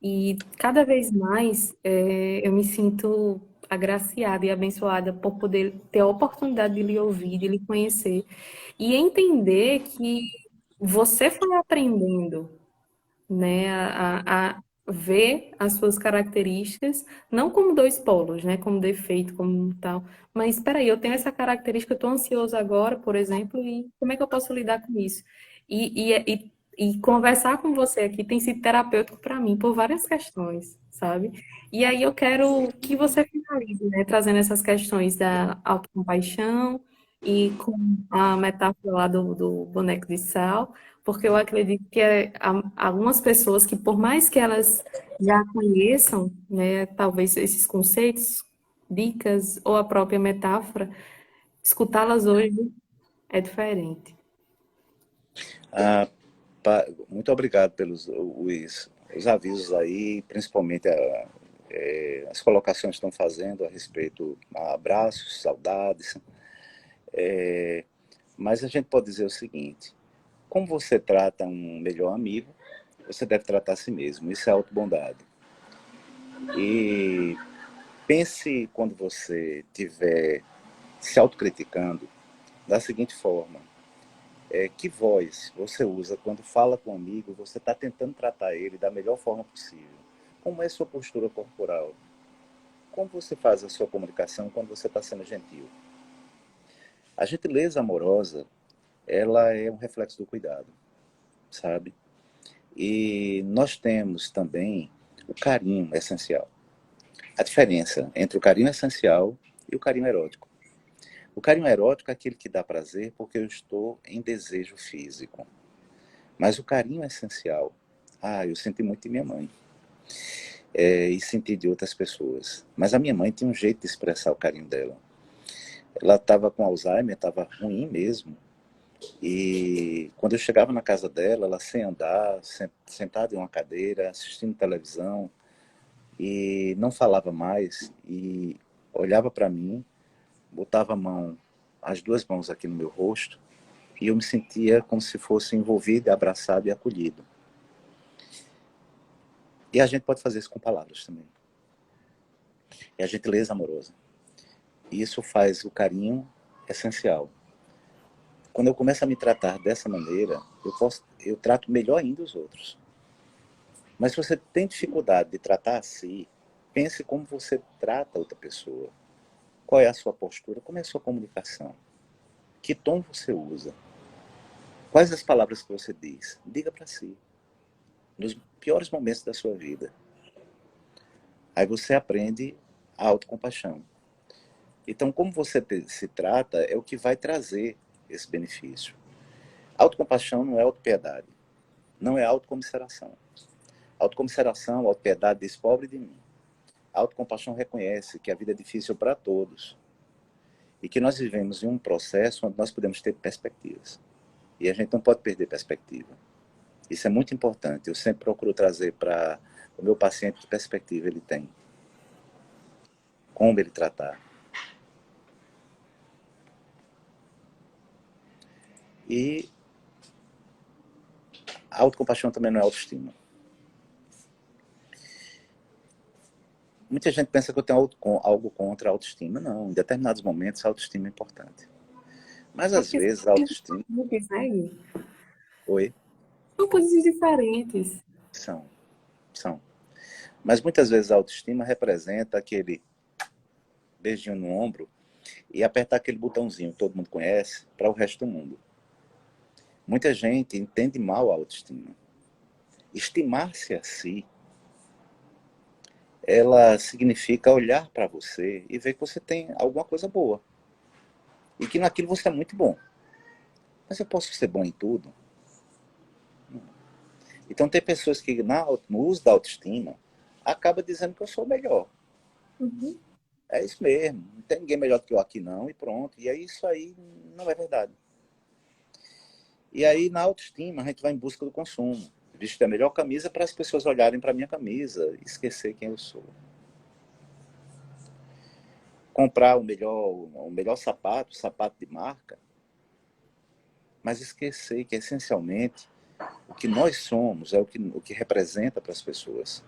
e cada vez mais eu me sinto agraciada e abençoada por poder ter a oportunidade de lhe ouvir, de lhe conhecer e entender que você foi aprendendo, né, a ver as suas características, não como dois polos, né, como defeito, como tal, mas espera aí, eu tenho essa característica, eu estou ansioso agora, por exemplo, e como é que eu posso lidar com isso? E conversar com você aqui tem sido terapêutico para mim por várias questões, sabe? E aí eu quero que você finalize, né, trazendo essas questões da autocompaixão e com a metáfora lá do boneco de sal, porque eu acredito que há algumas pessoas que, por mais que elas já conheçam, né, talvez esses conceitos, dicas ou a própria metáfora, escutá-las hoje é diferente. Ah, muito obrigado pelos os avisos aí, principalmente as colocações que estão fazendo a respeito, abraços, saudades. Mas a gente pode dizer o seguinte: como você trata um melhor amigo, você deve tratar a si mesmo. Isso é autobondade. E pense, quando você estiver se autocriticando, da seguinte forma: que voz você usa quando fala com um amigo, você está tentando tratar ele da melhor forma possível? Como é a sua postura corporal? Como você faz a sua comunicação quando você está sendo gentil? A gentileza amorosa, ela é um reflexo do cuidado, sabe? E nós temos também o carinho essencial. A diferença entre o carinho essencial e o carinho erótico. O carinho erótico é aquele que dá prazer porque eu estou em desejo físico. Mas o carinho essencial, eu senti muito de minha mãe. E senti de outras pessoas. Mas a minha mãe tinha um jeito de expressar o carinho dela. Ela estava com Alzheimer, estava ruim mesmo. E quando eu chegava na casa dela, ela sem andar, sentada em uma cadeira, assistindo televisão, e não falava mais, e olhava para mim, botava a mão, as duas mãos aqui no meu rosto, e eu me sentia como se fosse envolvido, abraçado e acolhido. E a gente pode fazer isso com palavras também. É a gentileza amorosa. E isso faz o carinho essencial. Quando eu começo a me tratar dessa maneira, eu trato melhor ainda os outros. Mas se você tem dificuldade de tratar a si, pense como você trata outra pessoa. Qual é a sua postura? Como é a sua comunicação? Que tom você usa? Quais as palavras que você diz? Diga para si. Nos piores momentos da sua vida. Aí você aprende a autocompaixão. Então, como você se trata é o que vai trazer esse benefício. Autocompaixão não é autopiedade. Não é autocomiseração. Autocomiseração, autopiedade diz pobre de mim. A autocompaixão reconhece que a vida é difícil para todos e que nós vivemos em um processo onde nós podemos ter perspectivas. E a gente não pode perder perspectiva. Isso é muito importante. Eu sempre procuro trazer para o meu paciente que perspectiva ele tem. Como ele tratar. E a autocompaixão também não é autoestima. Muita gente pensa que eu tenho algo contra a autoestima. Não, em determinados momentos a autoestima é importante. Mas É às porque vezes a autoestima... são diferentes, né, Gui? Oi? São coisas diferentes. São, são. Mas muitas vezes a autoestima representa aquele beijinho no ombro e apertar aquele botãozinho que todo mundo conhece para o resto do mundo. Muita gente entende mal a autoestima. Estimar-se a si, ela significa olhar para você e ver que você tem alguma coisa boa. E que naquilo você é muito bom. Mas eu posso ser bom em tudo? Então tem pessoas que no uso da autoestima acaba dizendo que eu sou o melhor. Uhum. É isso mesmo, não tem ninguém melhor do que eu aqui não, e pronto. E aí isso aí não é verdade. E aí na autoestima a gente vai em busca do consumo. Vestir a melhor camisa para as pessoas olharem para a minha camisa e esquecer quem eu sou. Comprar o melhor sapato de marca, mas esquecer que essencialmente o que nós somos é o que representa para as pessoas.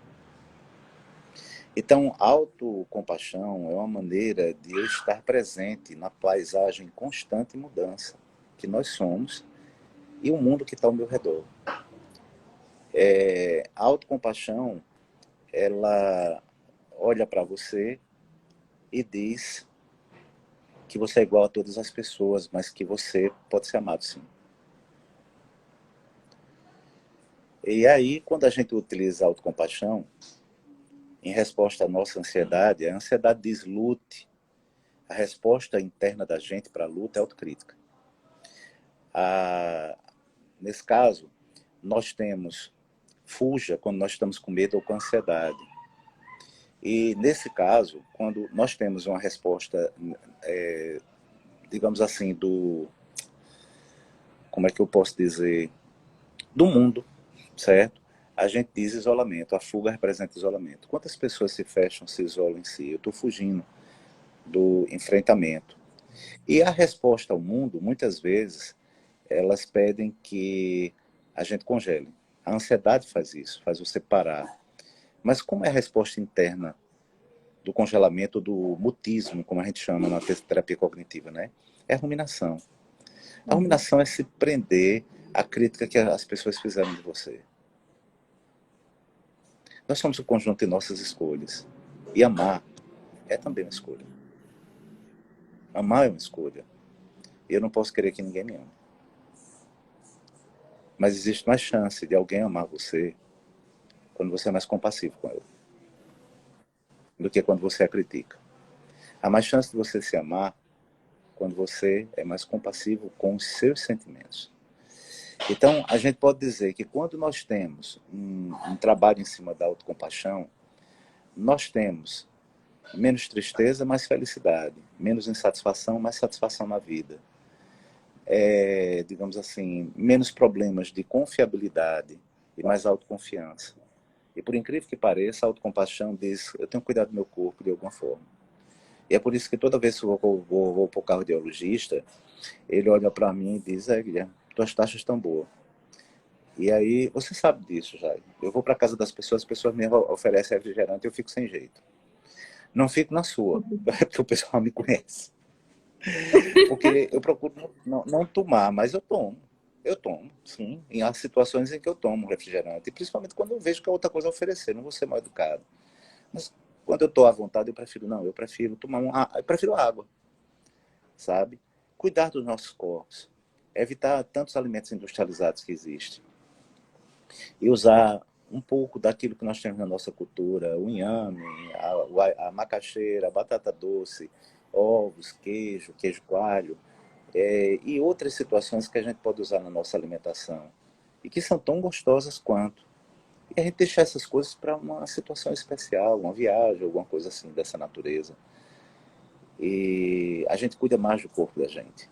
Então, autocompaixão é uma maneira de eu estar presente na paisagem constante mudança que nós somos e o mundo que está ao meu redor. A autocompaixão, ela olha para você e diz que você é igual a todas as pessoas, mas que você pode ser amado sim. E aí, quando a gente utiliza a autocompaixão, em resposta à nossa ansiedade, a ansiedade diz lute. A resposta interna da gente para a luta é autocrítica. Nesse caso, nós temos fuja quando nós estamos com medo ou com ansiedade. E nesse caso, quando nós temos uma resposta, digamos assim, como é que eu posso dizer, do mundo, certo? A gente diz isolamento, a fuga representa isolamento. Quantas pessoas se fecham, se isolam em si? Eu estou fugindo do enfrentamento. E a resposta ao mundo, muitas vezes, elas pedem que a gente congele. A ansiedade faz isso, faz você parar. Mas como é a resposta interna do congelamento, do mutismo, como a gente chama na terapia cognitiva, né? É a ruminação. A Uhum. ruminação é se prender à crítica que as pessoas fizeram de você. Nós somos o conjunto de nossas escolhas. E amar é também uma escolha. Amar é uma escolha. E eu não posso querer que ninguém me ame. Mas existe mais chance de alguém amar você quando você é mais compassivo com ela do que quando você a critica. Há mais chance de você se amar quando você é mais compassivo com os seus sentimentos. Então, a gente pode dizer que quando nós temos um trabalho em cima da autocompaixão, nós temos menos tristeza, mais felicidade, menos insatisfação, mais satisfação na vida. Digamos assim, menos problemas de confiabilidade e mais autoconfiança. E por incrível que pareça, a autocompaixão diz, eu tenho que cuidar do meu corpo de alguma forma. E é por isso que toda vez que eu vou para o cardiologista, ele olha para mim e diz, Guilherme, tuas taxas estão boas. E aí, você sabe disso, já. Eu vou para casa das pessoas, as pessoas me oferecem refrigerante, eu fico sem jeito. Não fico na sua, porque o pessoal me conhece. Porque eu procuro não tomar, mas eu tomo. Eu tomo, sim. Em há situações em que eu tomo refrigerante. E principalmente quando eu vejo que há outra coisa a oferecer. Não vou ser mal educado. Mas quando eu estou à vontade, eu prefiro não. Eu prefiro tomar eu prefiro água, sabe? Cuidar dos nossos corpos. Evitar tantos alimentos industrializados que existem. E usar um pouco daquilo que nós temos na nossa cultura, o inhame, a macaxeira, a batata doce, ovos, queijo coalho, e outras situações que a gente pode usar na nossa alimentação e que são tão gostosas quanto. E a gente deixar essas coisas para uma situação especial, uma viagem, alguma coisa assim dessa natureza. E a gente cuida mais do corpo da gente.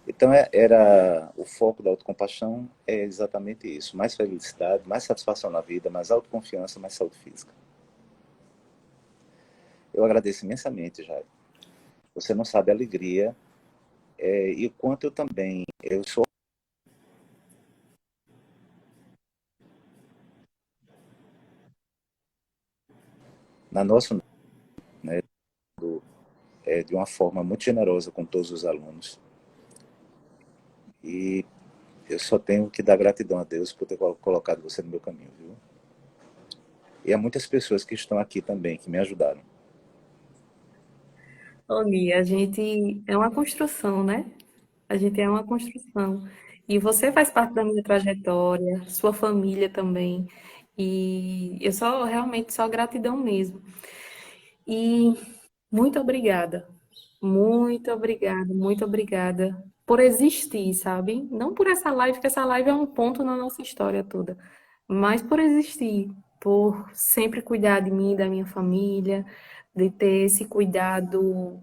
Então era o foco da autocompaixão é exatamente isso, mais felicidade, mais satisfação na vida, mais autoconfiança, mais saúde física. Eu agradeço imensamente, Jair. Você não sabe a alegria e o quanto eu também, eu sou na nossa, né, de uma forma muito generosa com todos os alunos. E eu só tenho que dar gratidão a Deus por ter colocado você no meu caminho, viu? E a muitas pessoas que estão aqui também, que me ajudaram. Olha, a gente é uma construção, né? A gente é uma construção. E você faz parte da minha trajetória, sua família também. E eu só realmente só gratidão mesmo. E muito obrigada. Muito obrigada por existir, sabe? Não por essa live, que essa live é um ponto na nossa história toda, mas por existir, por sempre cuidar de mim, da minha família, de ter esse cuidado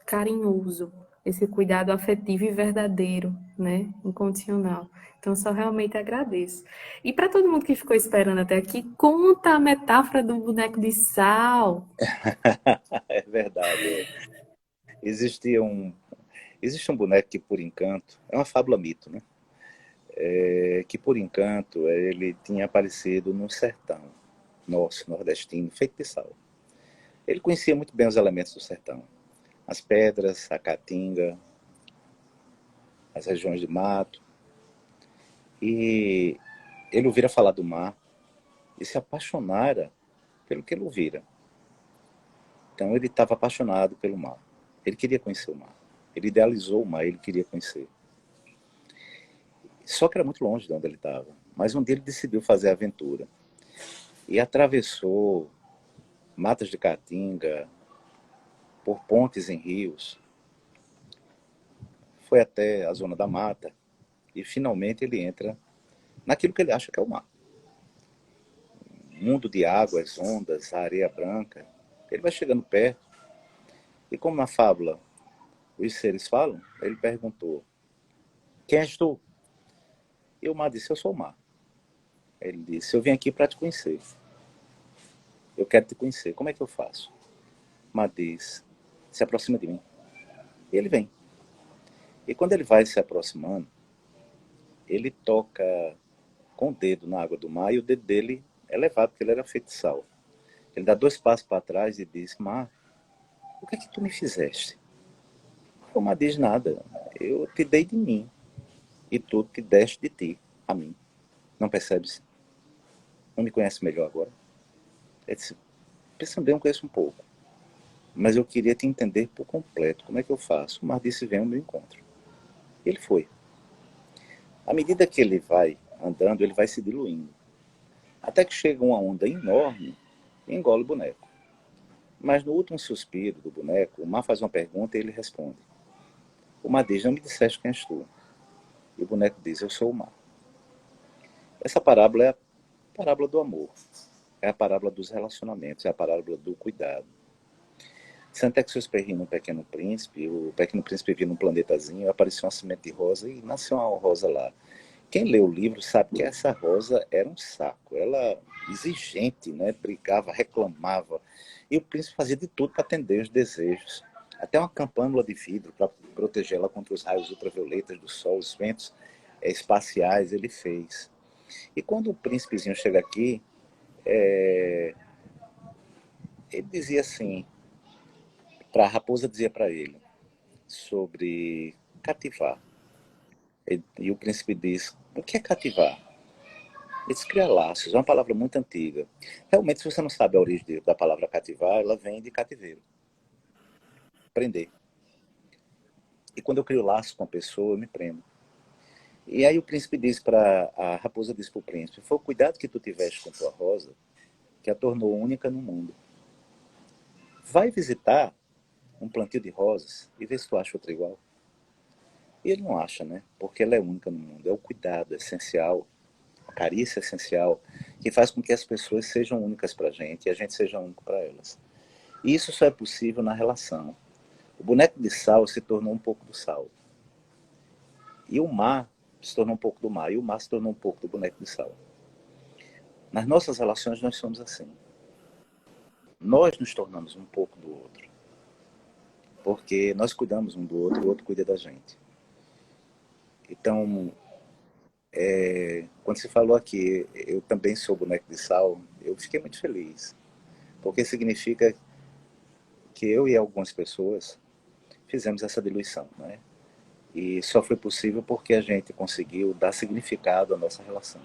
carinhoso, esse cuidado afetivo e verdadeiro, né? Incondicional. Então, só realmente agradeço. E para todo mundo que ficou esperando até aqui, conta a metáfora do boneco de sal. É verdade. Existia existe um boneco que, por encanto, é uma fábula mito, né? Que, por encanto, ele tinha aparecido no sertão nosso, nordestino, feito de sal. Ele conhecia muito bem os elementos do sertão. As pedras, a caatinga, as regiões de mato. E ele ouvira falar do mar e se apaixonara pelo que ele ouvira. Então ele estava apaixonado pelo mar. Ele queria conhecer o mar. Ele idealizou o mar, ele queria conhecer. Só que era muito longe de onde ele estava. Mas um dia ele decidiu fazer a aventura. E atravessou matas de caatinga, por pontes em rios, foi até a zona da mata e finalmente ele entra naquilo que ele acha que é o mar. Mundo de águas, ondas, areia branca. Ele vai chegando perto e como na fábula os seres falam, ele perguntou, quem és tu? E o Mar disse, eu sou o Mar. Ele disse, eu vim aqui para te conhecer. Eu quero te conhecer. Como é que eu faço? O Mar diz, se aproxima de mim. E ele vem. E quando ele vai se aproximando, ele toca com o dedo na água do mar e o dedo dele é levado, porque ele era feito de sal. Ele dá 2 passos para trás e diz, Mar, o que é que tu me fizeste? O Mar diz, nada. Eu te dei de mim e tu te deste de ti a mim. Não percebes? Não me conhece melhor agora? Ele disse, pensando bem, eu conheço um pouco. Mas eu queria te entender por completo. Como é que eu faço? O Mar disse, vem ao meu encontro. E ele foi. À medida que ele vai andando, ele vai se diluindo. Até que chega uma onda enorme e engole o boneco. Mas no último suspiro do boneco, o Mar faz uma pergunta e ele responde. O Mar diz, não me disseste quem és tu. E o boneco diz, eu sou o Mar. Essa parábola é a parábola do amor. É a parábola dos relacionamentos, é a parábola do cuidado. Saint-Exupéry no Pequeno Príncipe, o Pequeno Príncipe via num planetazinho, apareceu uma semente de rosa e nasceu uma rosa lá. Quem lê o livro sabe que essa rosa era um saco. Ela, exigente, né? Brigava, reclamava. E o príncipe fazia de tudo para atender os desejos. Até uma campânula de vidro para protegê-la contra os raios ultravioletas do sol, os ventos espaciais, ele fez. E quando o príncipezinho chega aqui, ele dizia assim, a raposa dizia para ele, sobre cativar. E o príncipe diz, o que é cativar? Ele diz, criar laços, é uma palavra muito antiga. Realmente, se você não sabe a origem da palavra cativar, ela vem de cativeiro. Prender. E quando eu crio laço com a pessoa, eu me prendo. E aí o príncipe diz para a raposa diz para o príncipe, foi o cuidado que tu tiveste com tua rosa que a tornou única no mundo. Vai visitar um plantio de rosas e vê se tu acha outra igual. E ele não acha, né? Porque ela é única no mundo. É o cuidado essencial, a carícia essencial, que faz com que as pessoas sejam únicas para a gente e a gente seja único para elas. E isso só é possível na relação. O boneco de sal se tornou um pouco do sal. E o mar se tornou um pouco do mar. E o mar se tornou um pouco do boneco de sal. Nas nossas relações nós somos assim. Nós nos tornamos um pouco do outro. Porque nós cuidamos um do outro e o outro cuida da gente. Então, quando se falou aqui, eu também sou boneco de sal, eu fiquei muito feliz. Porque significa que eu e algumas pessoas fizemos essa diluição, né? E só foi possível porque a gente conseguiu dar significado à nossa relação.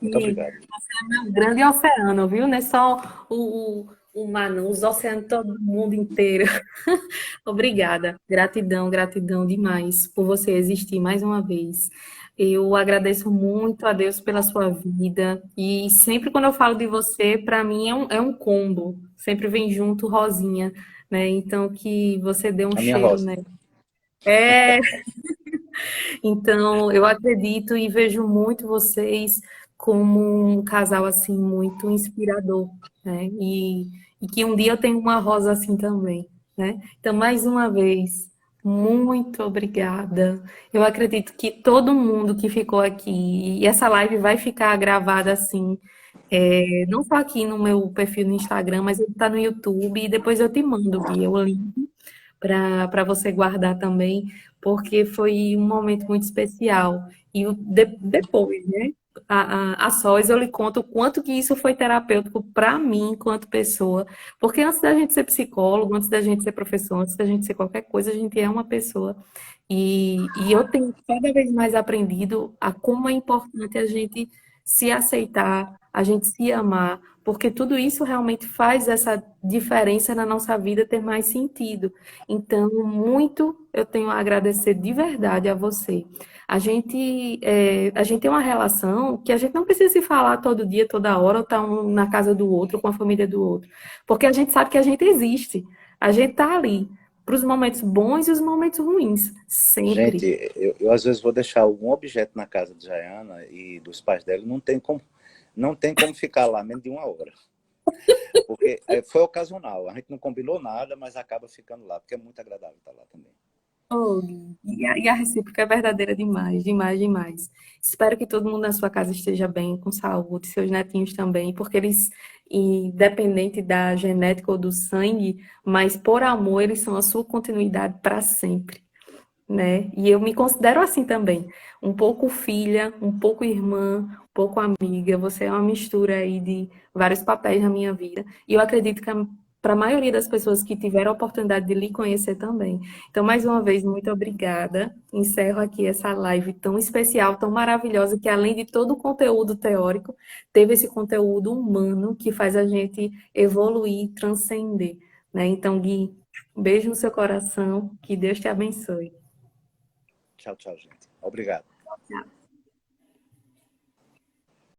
Muito E obrigado. é um grande oceano, viu? Não é só o mar, não, os oceanos todo mundo inteiro. Obrigada. Gratidão, gratidão demais por você existir mais uma vez. Eu agradeço muito a Deus pela sua vida. E sempre quando eu falo de você, para mim é um combo. Sempre vem junto Rosinha, né? Então que você dê um A minha cheiro, rosa. né? É, então eu acredito e vejo muito vocês como um casal assim muito inspirador, né? E que um dia eu tenho uma rosa assim também, né? Então, mais uma vez, muito obrigada. Eu acredito que todo mundo que ficou aqui, e essa live vai ficar gravada assim, não só aqui no meu perfil no Instagram, mas ele está no YouTube e depois eu te mando, Gui, o link para você guardar também, porque foi um momento muito especial. E depois, né? A sós eu lhe conto o quanto que isso foi terapêutico para mim, enquanto pessoa. Porque antes da gente ser psicólogo, antes da gente ser professor, antes da gente ser qualquer coisa, a gente é uma pessoa. E eu tenho cada vez mais aprendido a como é importante a gente se aceitar, a gente se amar, porque tudo isso realmente faz essa diferença na nossa vida ter mais sentido. Então, muito eu tenho a agradecer de verdade a você. A gente tem uma relação que a gente não precisa se falar todo dia, toda hora, ou estar um na casa do outro, com a família do outro, porque a gente sabe que a gente existe, a gente está ali para os momentos bons e os momentos ruins, Gente, sempre. eu às vezes vou deixar algum objeto na casa de Jaiana e dos pais dela, não tem como ficar lá menos de 1 hora. Porque foi ocasional, a gente não combinou nada, mas acaba ficando lá, porque é muito agradável estar lá também. Oh, Gui, e a recíproca é verdadeira demais, demais, demais. Espero que todo mundo na sua casa esteja bem, com saúde, seus netinhos também, porque eles, independente da genética ou do sangue, mas por amor, eles são a sua continuidade para sempre, né? E eu me considero assim também, um pouco filha, um pouco irmã, um pouco amiga. Você é uma mistura aí de vários papéis na minha vida. E eu acredito que para a maioria das pessoas que tiveram a oportunidade de lhe conhecer também. Então, mais uma vez, muito obrigada. Encerro aqui essa live tão especial, tão maravilhosa, que além de todo o conteúdo teórico, teve esse conteúdo humano que faz a gente evoluir, transcender, né? Então, Gui, um beijo no seu coração, que Deus te abençoe. Tchau, tchau, gente. Obrigado.